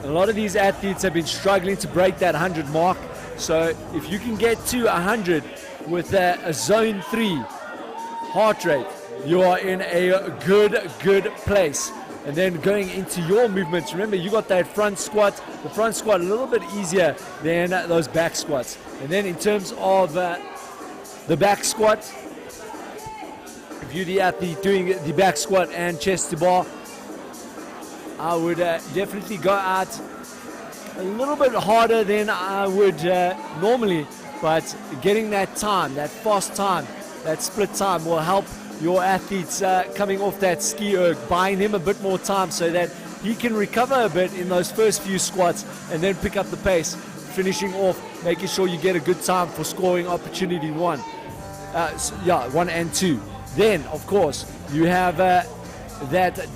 A lot of these athletes have been struggling to break that 100 mark. So if you can get to 100 with a zone 3 heart rate, you are in a good place. And then going into your movements, remember you got that front squat. The front squat a little bit easier than those back squats. And then in terms of the back squat, if you're the athlete doing the back squat and chest to bar, I would definitely go out a little bit harder than I would normally, but getting that time, that fast time, that split time will help your athletes coming off that ski erg, buying him a bit more time so that he can recover a bit in those first few squats and then pick up the pace, finishing off, making sure you get a good time for scoring opportunity 1. 1 and 2. Then, of course, you have that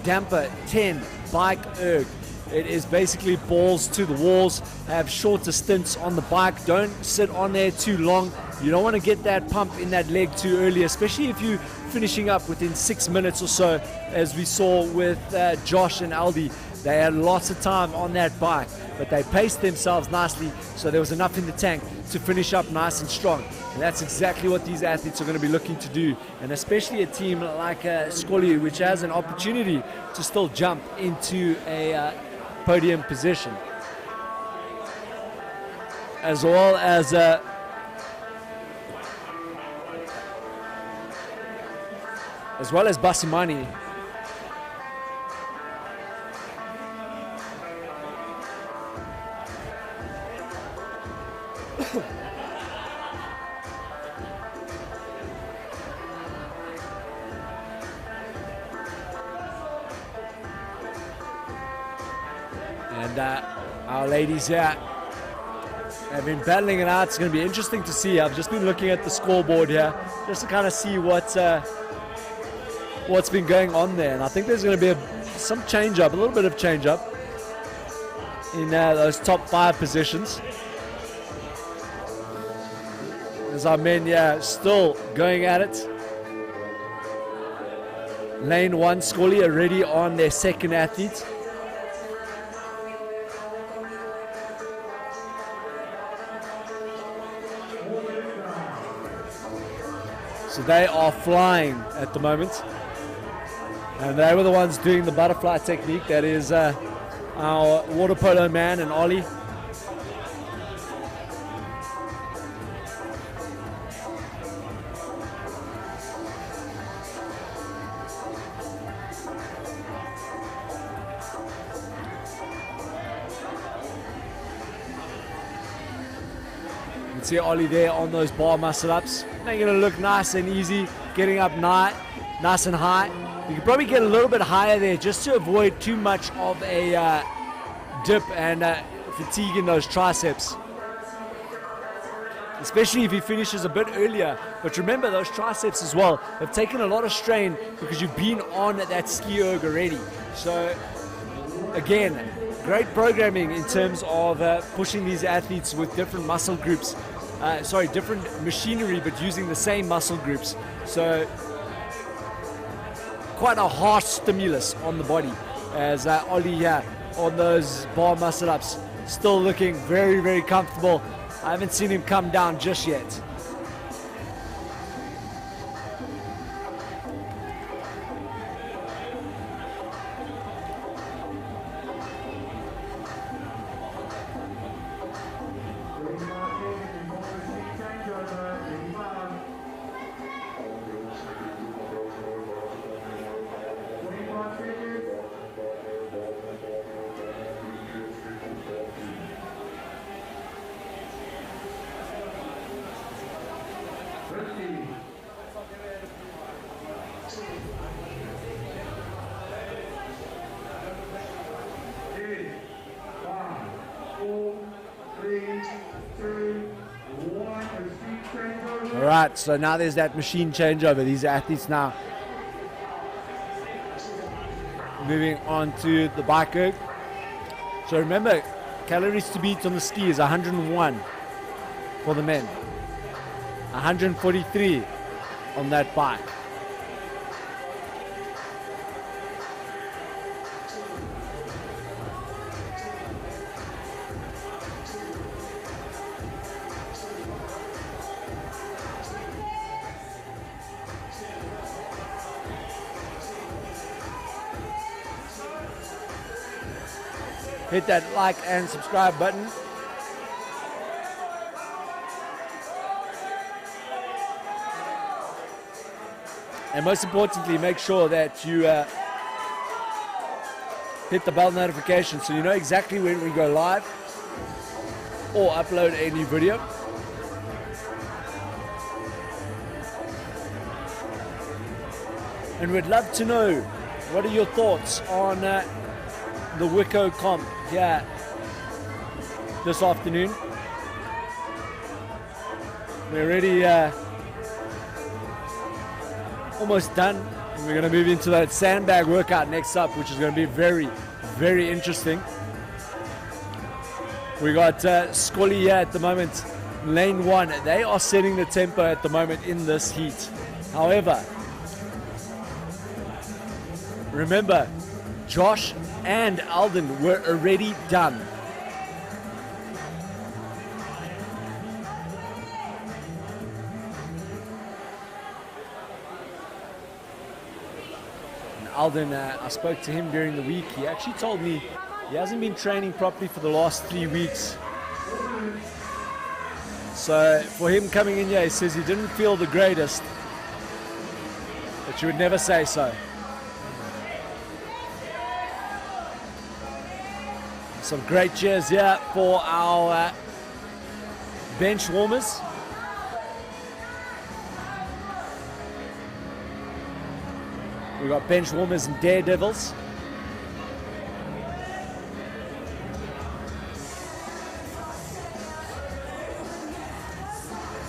damper 10 bike erg. It is basically balls to the walls. Have shorter stints on the bike. Don't sit on there too long. You don't want to get that pump in that leg too early, especially if you're finishing up within 6 minutes or so, as we saw with Josh and Aldi. They had lots of time on that bike, but they paced themselves nicely, so there was enough in the tank to finish up nice and strong. And that's exactly what these athletes are going to be looking to do, and especially a team like Scully, which has an opportunity to still jump into a podium position. As well as Basimani. And our ladies here have been battling it out. It's going to be interesting to see. I've just been looking at the scoreboard here just to kind of see what's been going on there. And I think there's going to be some change up, a little bit of change up in those top 5 positions. As our men, still going at it. Lane 1, Scully already on their second athlete. So they are flying at the moment. And they were the ones doing the butterfly technique. That is our water polo man and Ollie. You can see Ollie there on those bar muscle ups. They're going to look nice and easy, getting up nice and high. You can probably get a little bit higher there just to avoid too much of a dip and fatigue in those triceps. Especially if he finishes a bit earlier. But remember, those triceps as well have taken a lot of strain because you've been on that ski erg already. So again, great programming in terms of pushing these athletes with different muscle groups different machinery, but using the same muscle groups. So quite a harsh stimulus on the body, as Ollie here on those bar muscle ups, still looking very, very comfortable. I haven't seen him come down just yet. Alright, so now there's that machine changeover. These athletes now moving on to the bike erg. So remember, calories to beat on the ski is 101 for the men, 143 on that bike. Hit that like and subscribe button. And most importantly, make sure that you hit the bell notification so you know exactly when we go live or upload a new video. And we'd love to know, what are your thoughts on the WICO comp here this afternoon? We're already almost done. We're going to move into that sandbag workout next up, which is going to be very, very interesting. We got Scully here at the moment, lane 1. They are setting the tempo at the moment in this heat. However, remember, Josh and Alden were already done. And Alden, I spoke to him during the week. He actually told me he hasn't been training properly for the last 3 weeks. So for him coming in here, he says he didn't feel the greatest, but you would never say so. Some great cheers here for our bench warmers. We've got bench warmers and daredevils.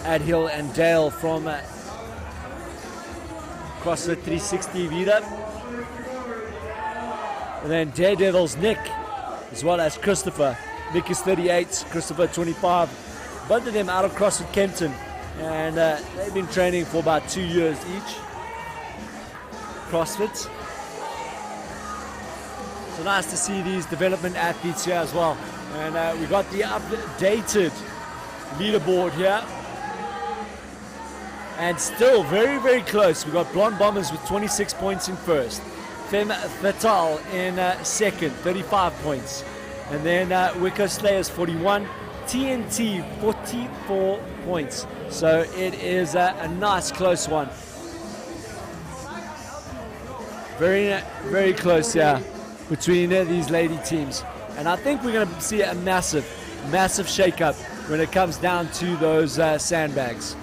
Adhill and Dale from CrossFit 360 Vida. And then daredevils Nick, as well as Christopher. Nick is 38, Christopher 25. Both of them out of CrossFit Kempton, and they've been training for about 2 years each. CrossFit. So nice to see these development athletes here as well. And we got the updated leaderboard here. And still very, very close. We got Blonde Bombers with 26 points in first. Femme Fatale in second, 35 points. And then WICO Slayers 41, TNT 44 points. So it is a nice close one. Very, very close here between these lady teams. And I think we're going to see a massive, massive shake-up when it comes down to those sandbags.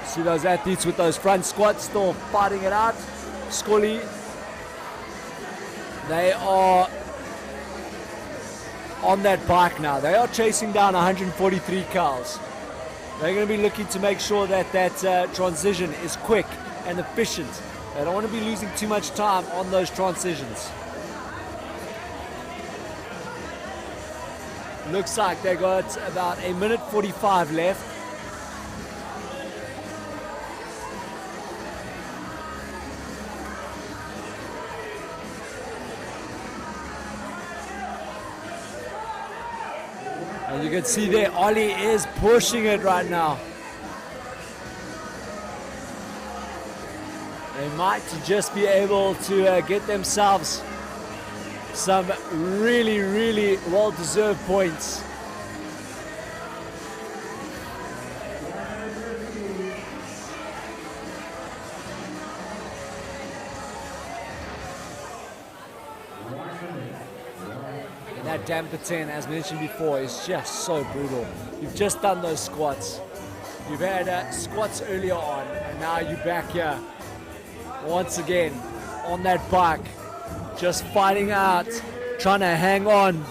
See those athletes with those front squats still fighting it out. Scully, they are on that bike now. They are chasing down 143 cows. They're going to be looking to make sure that that transition is quick and efficient. They don't want to be losing too much time on those transitions. Looks like they got about 1:45 left. And you can see there, Ollie is pushing it right now. They might just be able to get themselves some really, really well-deserved points. And that damper 10, as mentioned before, is just so brutal. You've just done those squats. You've had squats earlier on, and now you're back here once again on that bike. Just fighting out, trying to hang on.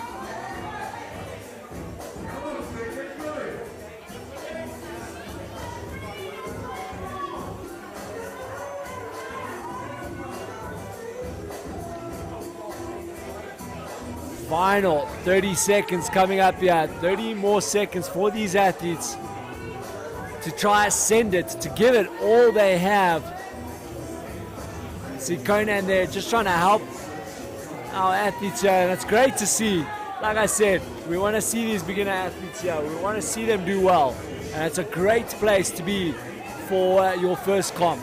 Final 30 seconds coming up here. 30 more seconds for these athletes to try to send it, to give it all they have. See Conan there just trying to help our athletes here, and it's great to see. Like I said, we want to see these beginner athletes here. We want to see them do well, and it's a great place to be for your first comp.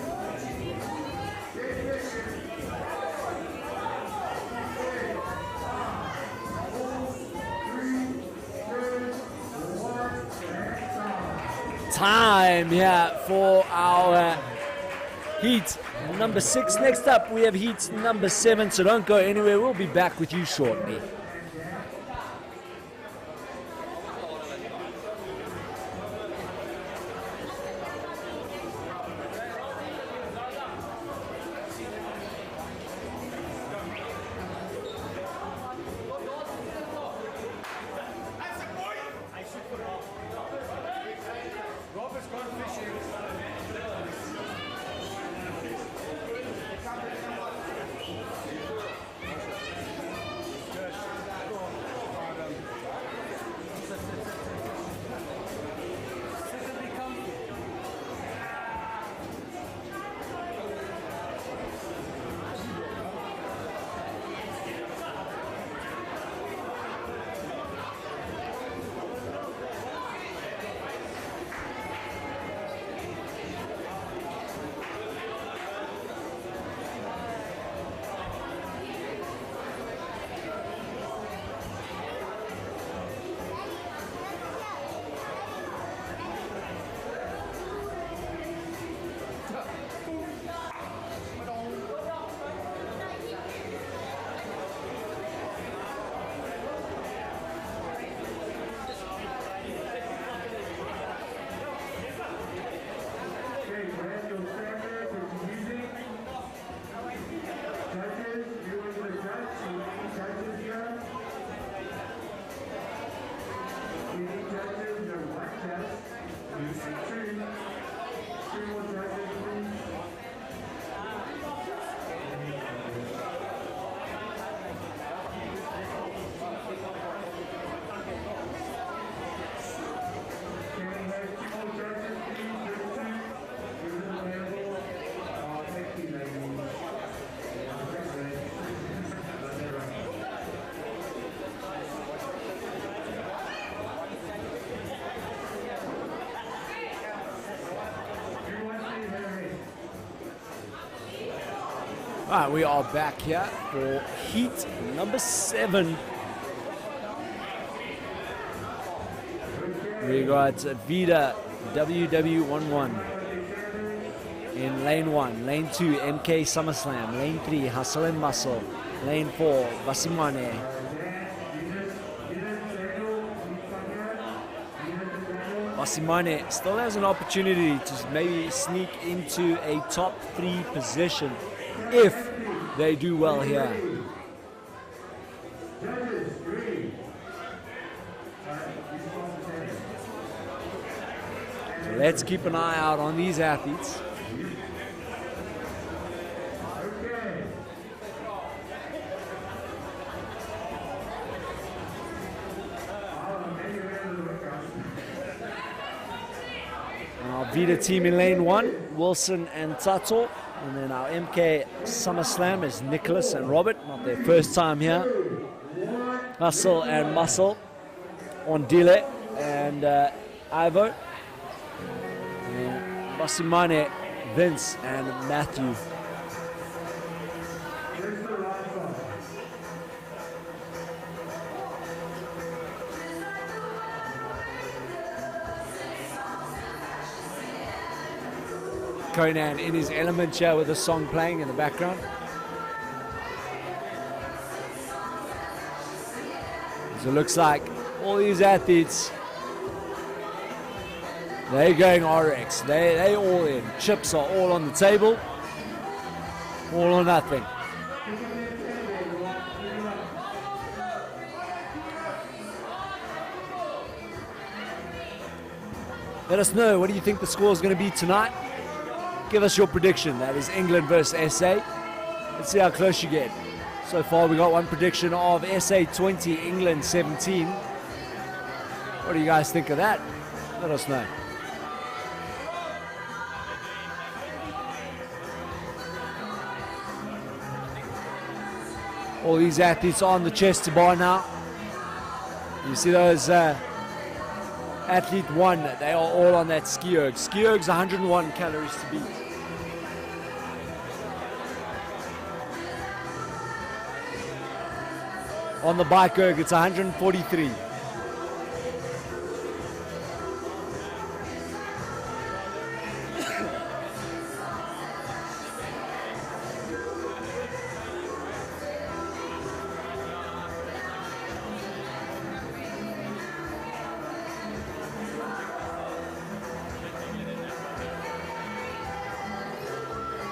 Time here for our heat number 6. Next up, we have heat number 7, so don't go anywhere. We'll be back with you shortly. Alright, we are back here for heat number 7. We got Vida WW11 in lane 1, lane 2 MK SummerSlam, lane 3 Hustle and Muscle, lane 4 Vasimane. Vasimane still has an opportunity to maybe sneak into a top 3 position if they do well here. let's keep an eye out on these athletes. Our Vida team in lane 1, Wilson and Tato. And then our MK SummerSlam is Nicholas and Robert, not their first time here. Hustle and Muscle on Dile and Ivo. And Basimane, Vince and Matthew. Conan in his element here with a song playing in the background. So it looks like all these athletes, they're going RX. They all in. Chips are all on the table. All or nothing. Let us know, what do you think the score is going to be tonight? Give us your prediction. That is England versus SA. Let's see how close you get. So far we got one prediction of SA 20, England 17. What do you guys think of that? Let us know. All these athletes are on the chest bar now. You see those athlete 1, they are all on that ski erg. Ski erg's 101 calories to beat. On the bike erg, it's 143.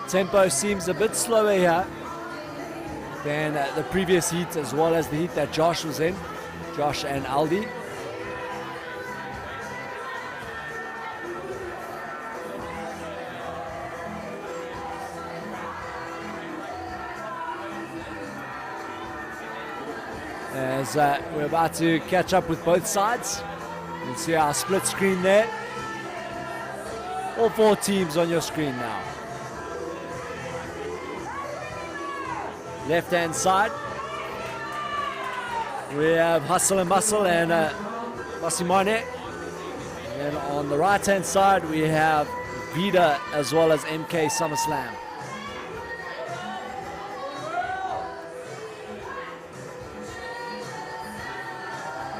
Tempo seems a bit slower here than the previous heat, as well as the heat that Josh was in, Josh and Aldi. As we're about to catch up with both sides. You can see our split screen there. All 4 teams on your screen now. Left hand side, we have Hustle and Muscle and Basimane. And on the right hand side, we have Vida as well as MK SummerSlam.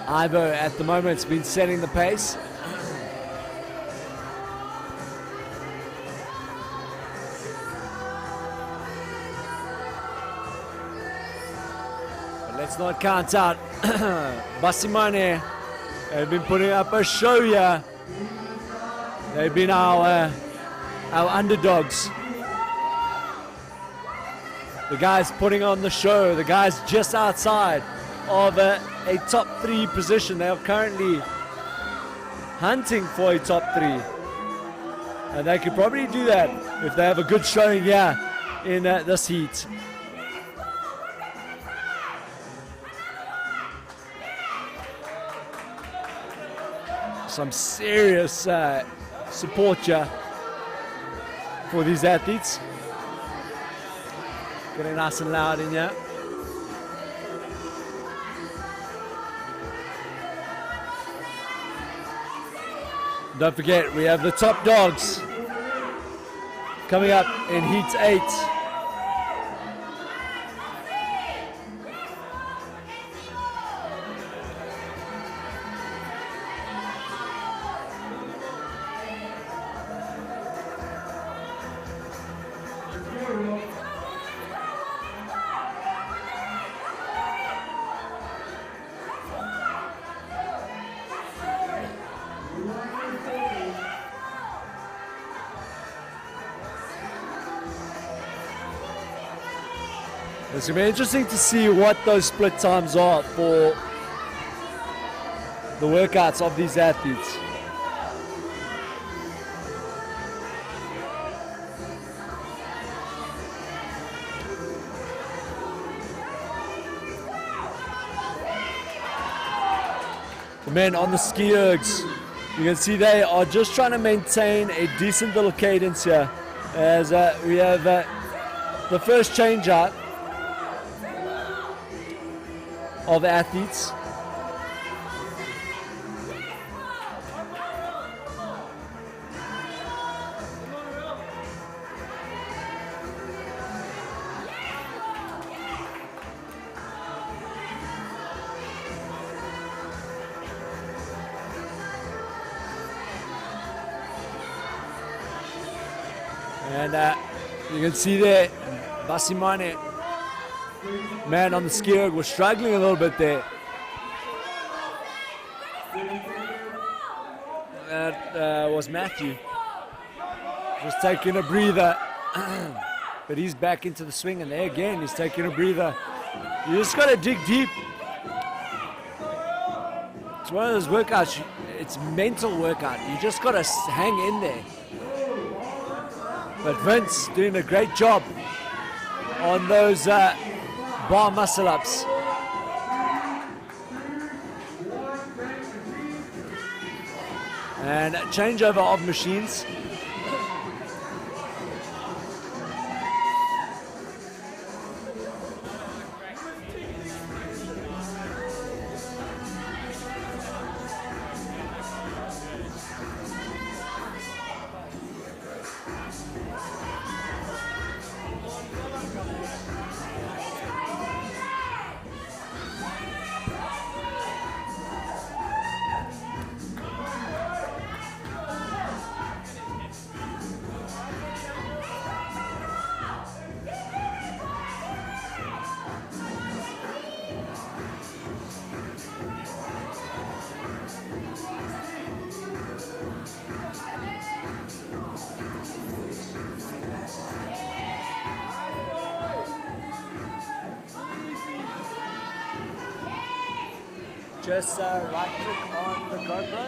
Ivo at the moment has been setting the pace. Let's not count out Basimane. They've been putting up a show here. They've been our underdogs. The guys putting on the show. The guys just outside of a top 3 position. They are currently hunting for a top 3. And they could probably do that if they have a good showing here in this heat. Some serious support here for these athletes. Getting nice and loud in here. Don't forget, we have the top dogs coming up in Heat 8. It's going to be interesting to see what those split times are for the workouts of these athletes. the men on the ski ergs. You can see they are just trying to maintain a decent little cadence here as we have the first change out of athletes. And you can see there, Basimane, man on the ski erg, was struggling a little bit there. That was Matthew, just taking a breather. But he's back into the swing, and there again, he's taking a breather. You just got to dig deep. It's one of those workouts, it's mental workout. You just got to hang in there. But Vince doing a great job on those bar muscle ups. And changeover of machines. Just right click on the GoPro.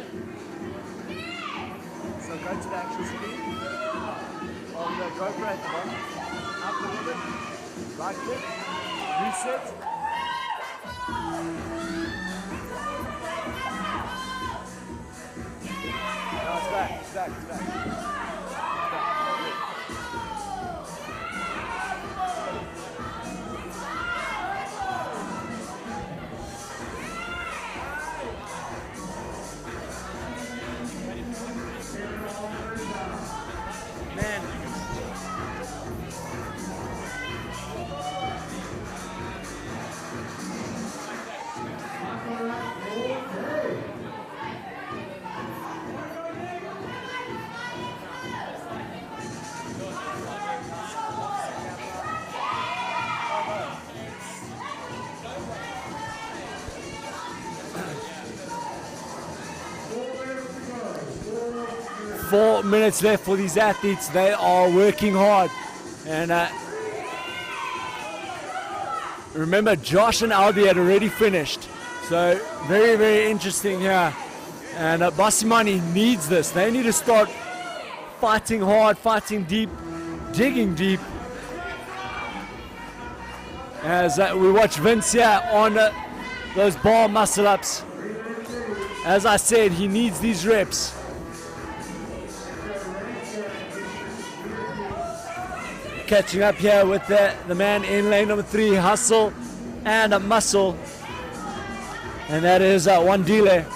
So go to the actual screen on the GoPro at the bottom. Up a little bit. Right click. Reset. No, it's back. It's back. It's back. Four minutes left for these athletes. They are working hard. And remember, Josh and Albi had already finished. So very, very interesting here. And Basimani needs this. They need to start fighting hard, fighting deep, digging deep. As we watch Vince here on those bar muscle ups. As I said, he needs these reps. Catching up here with the man in lane number 3, Hustle and a Muscle. And that is Wandile.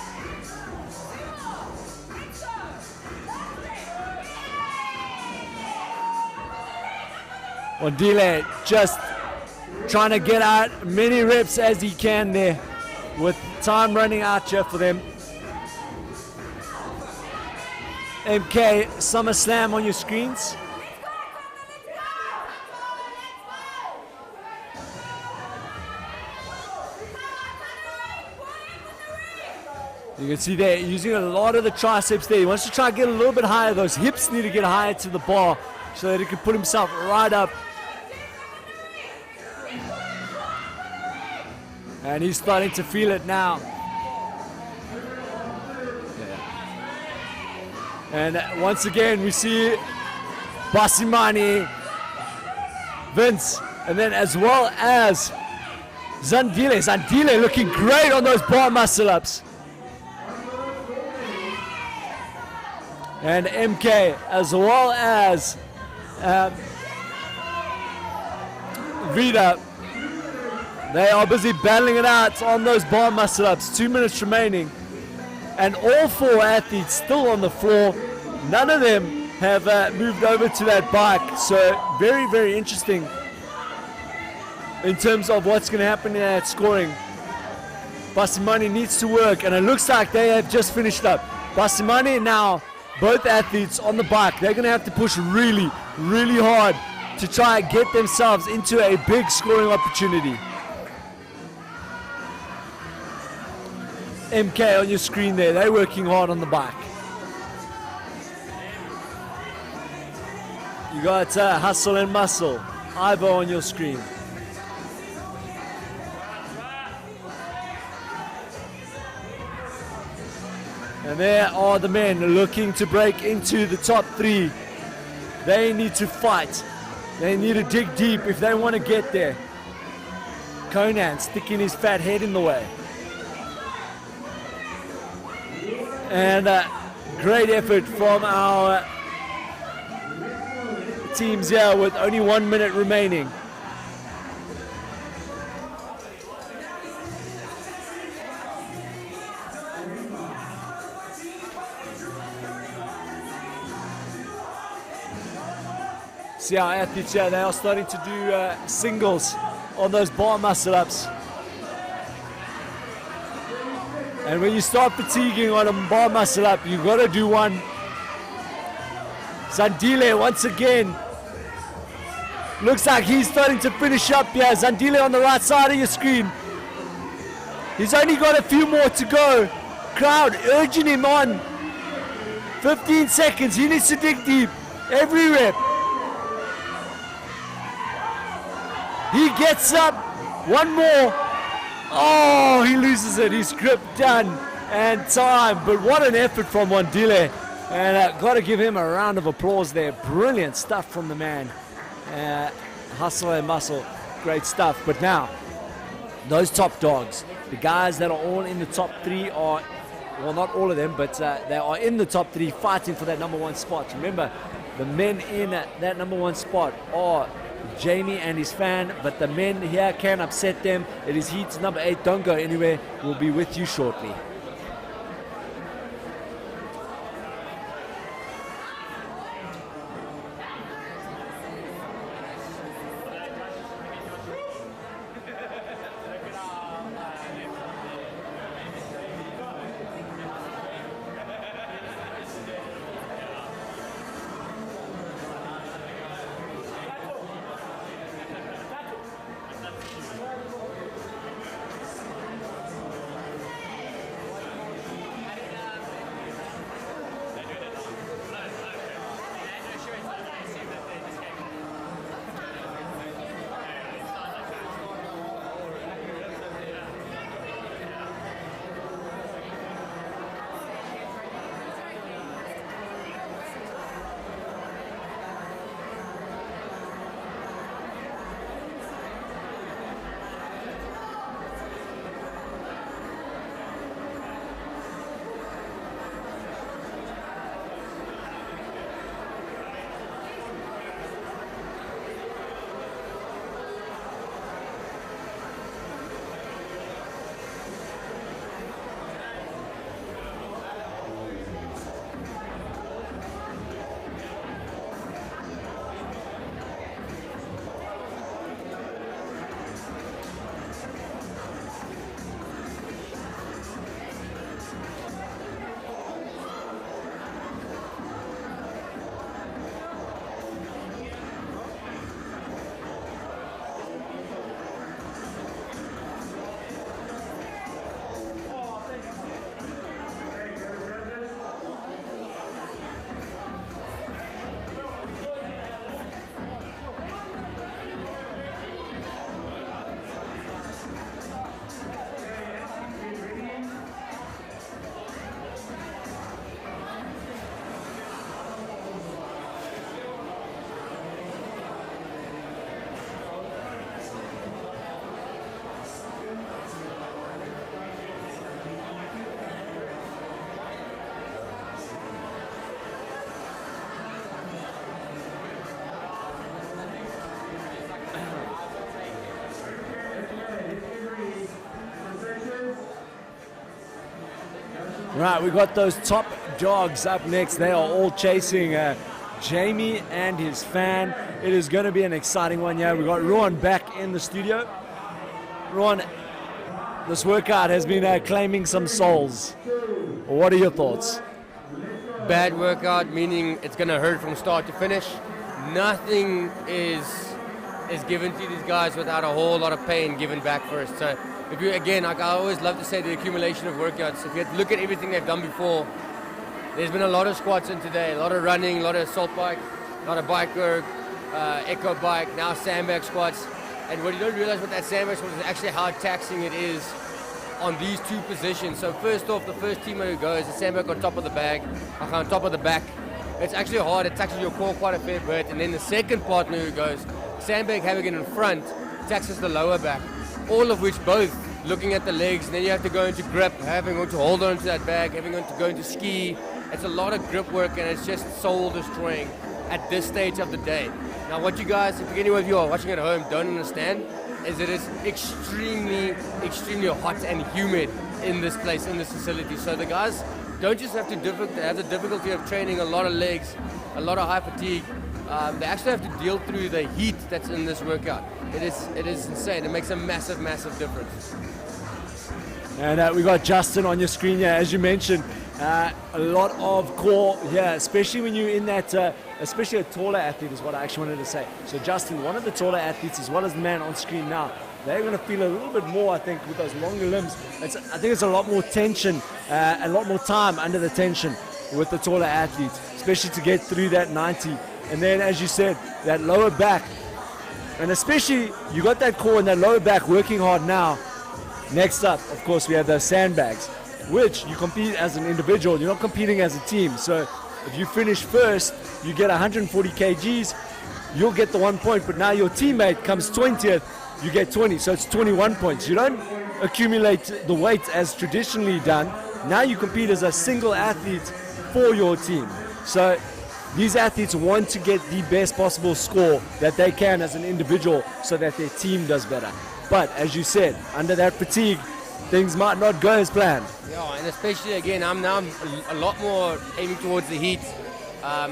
Wandile just trying to get out many reps as he can there, with time running out here for them. MK SummerSlam on your screens. You can see there, using a lot of the triceps there. He wants to try and get a little bit higher. Those hips need to get higher to the bar so that he can put himself right up. And he's starting to feel it now. And once again, we see Basimani, Vince, and then as well as Zandile. Zandile looking great on those bar muscle ups. and MK, as well as Vida. They are busy battling it out on those bar muscle ups. 2 minutes remaining. And all 4 athletes still on the floor. None of them have moved over to that bike. So very, very interesting in terms of what's going to happen in that scoring. Basimani needs to work, and it looks like they have just finished up. Basimani now, both athletes on the bike, they're going to have to push really, really hard to try and get themselves into a big scoring opportunity. MK on your screen there, they're working hard on the bike. You got Hustle and Muscle, Ivo on your screen. And there are the men looking to break into the top 3. They need to fight. They need to dig deep if they want to get there. Conan sticking his fat head in the way. And great effort from our teams here with only 1 minute remaining. See our athletes here, they are starting to do singles on those bar muscle ups. And when you start fatiguing on a bar muscle up, you've got to do one. Zandile once again. Looks like he's starting to finish up here. Zandile on the right side of your screen. He's only got a few more to go. Crowd urging him on. 15 seconds, he needs to dig deep. Every rep. He gets up. One more. Oh, he loses it. His grip done. And time. But what an effort from Wandile. And got to give him a round of applause there. Brilliant stuff from the man. Hustle and muscle. Great stuff. But now, those top dogs, the guys that are all in the top 3 are, well, not all of them, but they are in the top 3 fighting for that number 1 spot. Remember, the men in that number 1 spot are Jamie and his fan, but the men here can upset them. It is heat number 8. Don't go anywhere. We'll be with you shortly. Right, we got those top dogs up next. They are all chasing Jamie and his fan. It is going to be an exciting one. Yeah, we got Rowan back in the studio. Rowan, this workout has been claiming some souls. What are your thoughts? Bad workout, meaning it's going to hurt from start to finish. Nothing is given to these guys without a whole lot of pain given back first. So if you, again, like I always love to say, the accumulation of workouts, if you look at everything they've done before, there's been a lot of squats in today, a lot of running, a lot of assault bike, a lot of bike work, echo bike, now sandbag squats. And what you don't realize with that sandbag squat is actually how taxing it is on these two positions. So first off, the first teamer who goes, the sandbag on top of the bag, on top of the back. It's actually hard, it taxes your core quite a fair bit. And then the second partner who goes, sandbag having it in front, taxes the lower back. All of which both looking at the legs, and then you have to go into grip, having to hold on to that bag, having to go into ski. It's a lot of grip work and it's just soul destroying at this stage of the day. Now what you guys, if any of you are watching at home don't understand, is it is extremely, extremely hot and humid in this place, in this facility. So the guys don't just have to have the difficulty of training a lot of legs, a lot of high fatigue. They actually have to deal through the heat that's in this workout. It is insane. It makes a massive, massive difference. And we got Justin on your screen here, as you mentioned. A lot of core, yeah, especially when you're in that, especially a taller athlete is what I actually wanted to say. So Justin, one of the taller athletes as well as the man on screen now, they're going to feel a little bit more, I think, with those longer limbs. I think it's a lot more tension, a lot more time under the tension with the taller athletes, especially to get through that 90. And then, as you said, that lower back, and especially you got that core and that lower back working hard now. Next up, of course, we have those sandbags, which you compete as an individual. You're not competing as a team. So if you finish first, you get 140 kgs, you'll get the 1 point, but now your teammate comes 20th, you get 20, so it's 21 points. You don't accumulate the weight as traditionally done. Now you compete as a single athlete for your team. So these athletes want to get the best possible score that they can as an individual so that their team does better. But as you said, under that fatigue, things might not go as planned. Yeah, and especially again, I'm now a lot more aiming towards the heat. A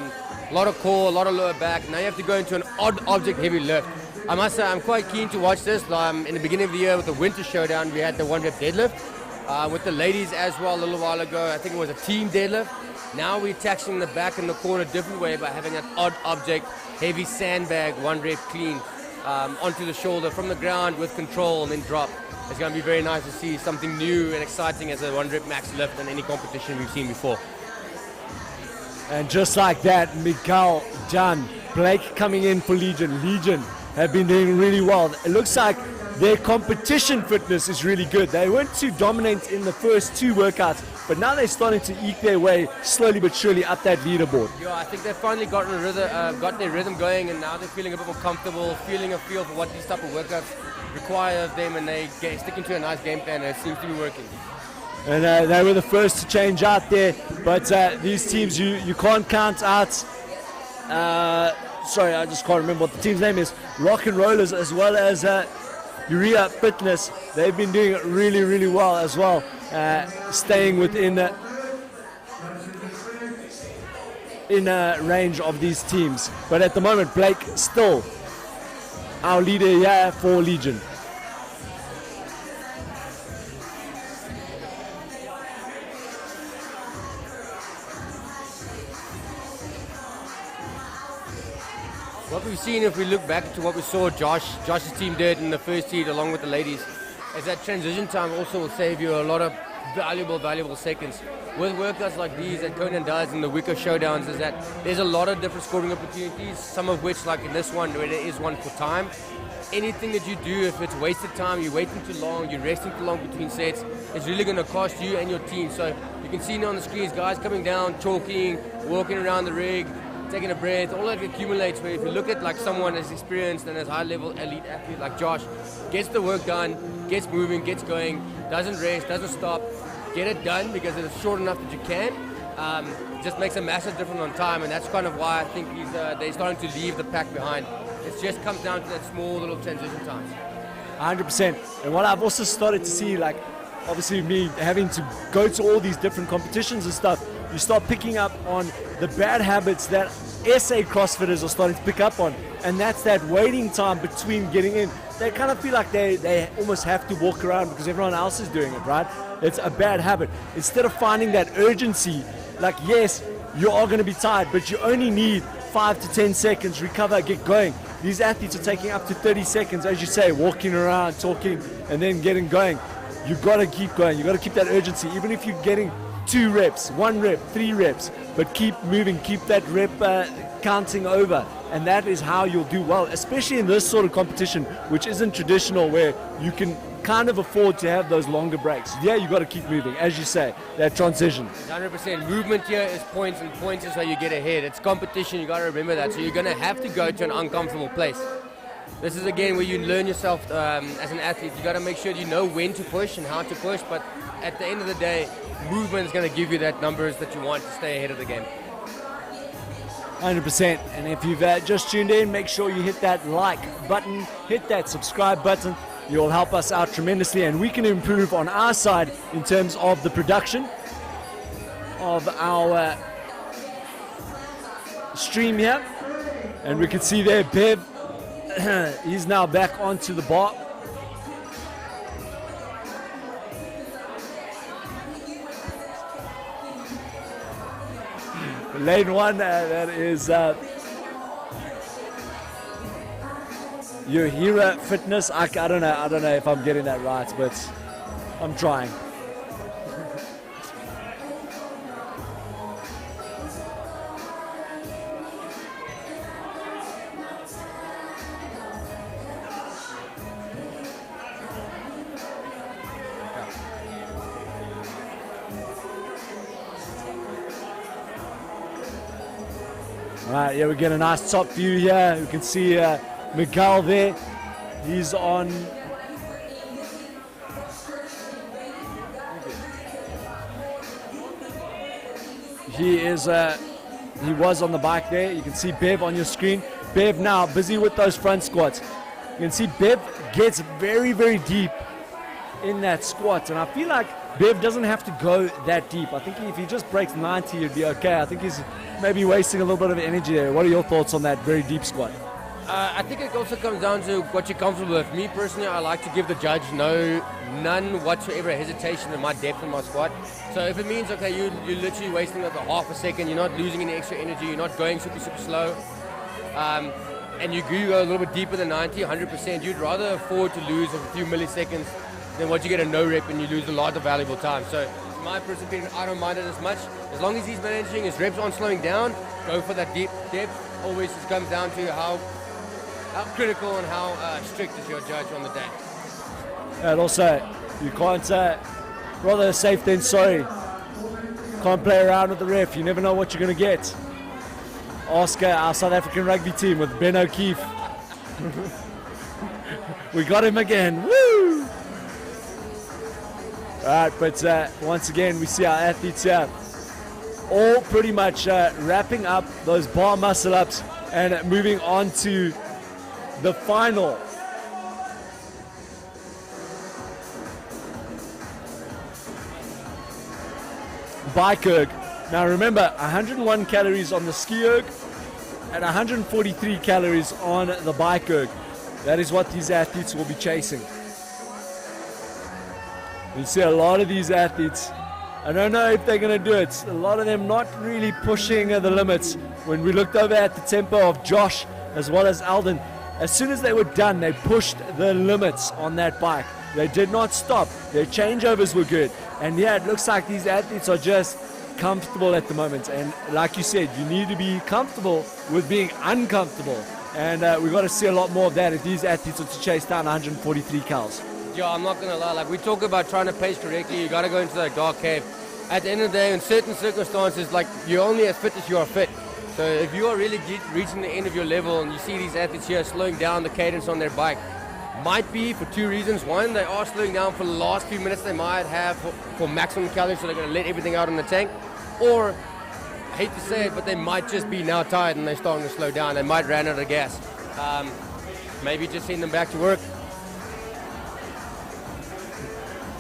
lot of core, a lot of lower back. Now you have to go into an odd object heavy lift. I must say I'm quite keen to watch this. In the beginning of the year with the winter showdown, we had the 1 rep deadlift. With the ladies as well a little while ago, I think it was a team deadlift. Now we're taxing the back and the core in a different way by having an odd object, heavy sandbag, 1 rep clean onto the shoulder from the ground with control and then drop. It's going to be very nice to see something new and exciting as a 1 rep max lift in any competition we've seen before. And just like that, Mikael done. Blake coming in for Legion. Legion have been doing really well. It looks like their competition fitness is really good. They weren't too dominant in the first 2 workouts, but now they're starting to eke their way slowly but surely up that leaderboard. Yeah, I think they've finally gotten got their rhythm going, and now they're feeling a bit more comfortable, feeling a feel for what these type of workouts require of them, and they sticking to a nice game plan, and it seems to be working. And they were the first to change out there, but these teams you can't count out. Sorry, I just can't remember what the team's name is. Rock and Rollers as well as Urea Fitness. They've been doing it really, really well as well, staying within in range of these teams. But at the moment, Blake still our leader here for Legion. What we've seen, if we look back to what we saw Josh's team did in the first heat along with the ladies, is that transition time also will save you a lot of valuable seconds. With workouts like these that Conan does in the WICO showdowns, is that there's a lot of different scoring opportunities, some of which, like in this one, where there is one for time. Anything that you do, if it's wasted time, you're waiting too long, you're resting too long between sets, it's really going to cost you and your team. So you can see now on the screens, guys coming down, talking, walking around the rig, taking a breath, all that accumulates. Where if you look at like someone as experienced and as high-level elite athlete like Josh, gets the work done, gets moving, gets going, doesn't rest, doesn't stop, get it done because it's short enough that you can. Just makes a massive difference on time, and that's kind of why I think they're starting to leave the pack behind. It just comes down to that small little transition times. 100%. And what I've also started to see, like obviously me having to go to all these different competitions and stuff, you start picking up on the bad habits that SA CrossFitters are starting to pick up on, and that's that waiting time between getting in. They kind of feel like they almost have to walk around because everyone else is doing it, right? It's a bad habit. Instead of finding that urgency, like, yes, you are going to be tired, but you only need 5 to 10 seconds, recover, get going. These athletes are taking up to 30 seconds, as you say, walking around, talking, and then getting going. You got to keep going. You got to keep that urgency, even if you're getting 2 reps, 1 rep, 3 reps, but keep moving, keep that rep counting over, and that is how you'll do well, especially in this sort of competition, which isn't traditional, where you can kind of afford to have those longer breaks. Yeah, you got to keep moving, as you say, that transition. 100%. Movement here is points, and points is how you get ahead. It's competition, you got to remember that. So you're going to have to go to an uncomfortable place. This is again where you learn yourself as an athlete. You got to make sure you know when to push and how to push, but at the end of the day, movement is going to give you that numbers that you want to stay ahead of the game. 100%. And if you've just tuned in, make sure you hit that like button, hit that subscribe button. You'll help us out tremendously, and we can improve on our side in terms of the production of our stream here. And we can see there, Bev, he's now back onto the bar. Lane 1, that is Yohira Fitness. I don't know if I'm getting that right, but I'm trying. All right, yeah, we get a nice top view here. You can see Miguel there. He's on. He was on the bike there. You can see Bev on your screen. Bev now busy with those front squats. You can see Bev gets very, very deep in that squat, and I feel like Bev doesn't have to go that deep. I think if he just breaks 90, he'd be okay. I think he's maybe wasting a little bit of energy there. What are your thoughts on that very deep squat? I think it also comes down to what you're comfortable with. Me personally, I like to give the judge none whatsoever hesitation in my depth in my squat. So if it means, okay, you're literally wasting like a half a second, you're not losing any extra energy, you're not going super, super slow, and you go a little bit deeper than 90, 100%, you'd rather afford to lose a few milliseconds than what you get a no rep and you lose a lot of valuable time. So in my personal opinion, I don't mind it as much. As long as he's managing, his reps aren't slowing down, go for that deep depth. Always just comes down to how critical and how strict is your judge on the day. And also, you can't rather safe than sorry. Can't play around with the ref. You never know what you're going to get. Ask our South African rugby team with Ben O'Keefe. We got him again. Woo! Alright, but once again, we see our athletes here all pretty much wrapping up those bar muscle ups and moving on to the final. Bike erg. Now remember, 101 calories on the ski erg and 143 calories on the bike erg. That is what these athletes will be chasing. You see a lot of these athletes, I don't know if they're going to do it. A lot of them not really pushing the limits. When we looked over at the tempo of Josh as well as Alden, as soon as they were done, they pushed the limits on that bike. They did not stop. Their changeovers were good. And yeah, it looks like these athletes are just comfortable at the moment. And like you said, you need to be comfortable with being uncomfortable. And we've got to see a lot more of that if these athletes are to chase down 143 cals. Yeah, I'm not going to lie. Like, we talk about trying to pace correctly. You got to go into that dark cave. At the end of the day, in certain circumstances, like, you're only as fit as you are fit. So if you are really reaching the end of your level and you see these athletes here slowing down the cadence on their bike, might be for two reasons. One, they are slowing down for the last few minutes they might have for maximum calories, so they're going to let everything out in the tank. Or, I hate to say it, but they might just be now tired and they're starting to slow down. They might run out of gas. Maybe just send them back to work.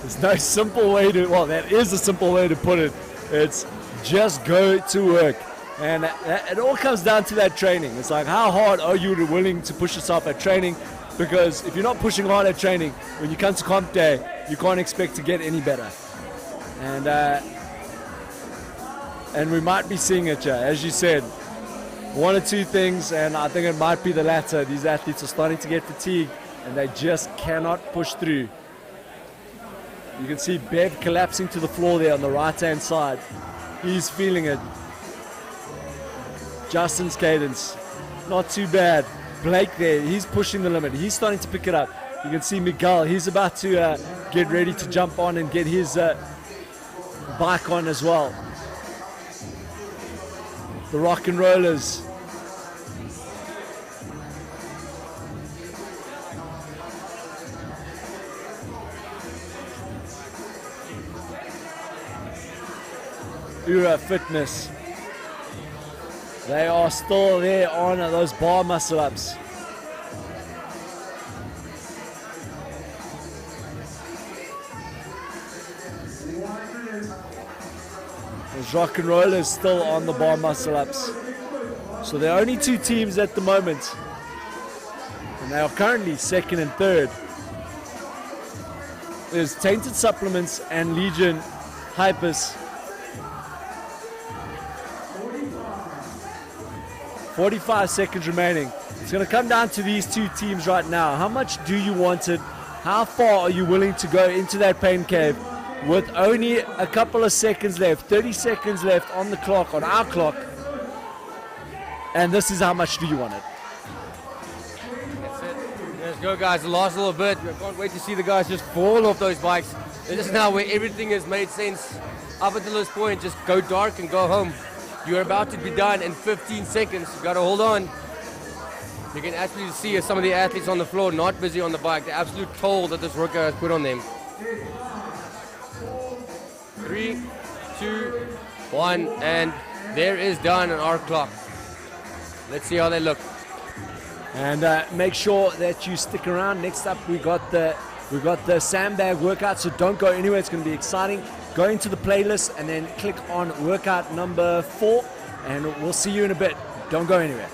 There's no simple way to, well, that is a simple way to put it. It's just go to work. And it all comes down to that training. It's like, how hard are you willing to push yourself at training? Because if you're not pushing hard at training, when you come to comp day, you can't expect to get any better. And we might be seeing it, as you said, one or two things, and I think it might be the latter. These athletes are starting to get fatigued, and they just cannot push through. You can see Bev collapsing to the floor there on the right-hand side. He's feeling it. Justin's cadence, not too bad. Blake there, he's pushing the limit. He's starting to pick it up. You can see Miguel, he's about to get ready to jump on and get his bike on as well. The rock and rollers. Ura Fitness. They are still there on those bar muscle ups. Those rock and rollers still on the bar muscle ups. So there are only two teams at the moment. And they are currently second and third. There's Tainted Supplements and Legion Hypers. 45 seconds remaining. It's going to come down to these two teams right now. How much do you want it? How far are you willing to go into that pain cave with only a couple of seconds left? 30 seconds left on the clock, on our clock. And this is how much do you want it? That's it. Let's go, guys. The last little bit. I can't wait to see the guys just fall off those bikes. This is now where everything has made sense. Up until this point, just go dark and go home. You're about to be done in 15 seconds. You got to hold on. You can actually see some of the athletes on the floor not busy on the bike. The absolute toll that this workout has put on them. 3, 2, 1, and there is done on our clock. Let's see how they look. And make sure that you stick around. Next up, we got the sandbag workout, so don't go anywhere. It's going to be exciting. Go into the playlist and then click on workout number 4, and we'll see you in a bit. Don't go anywhere.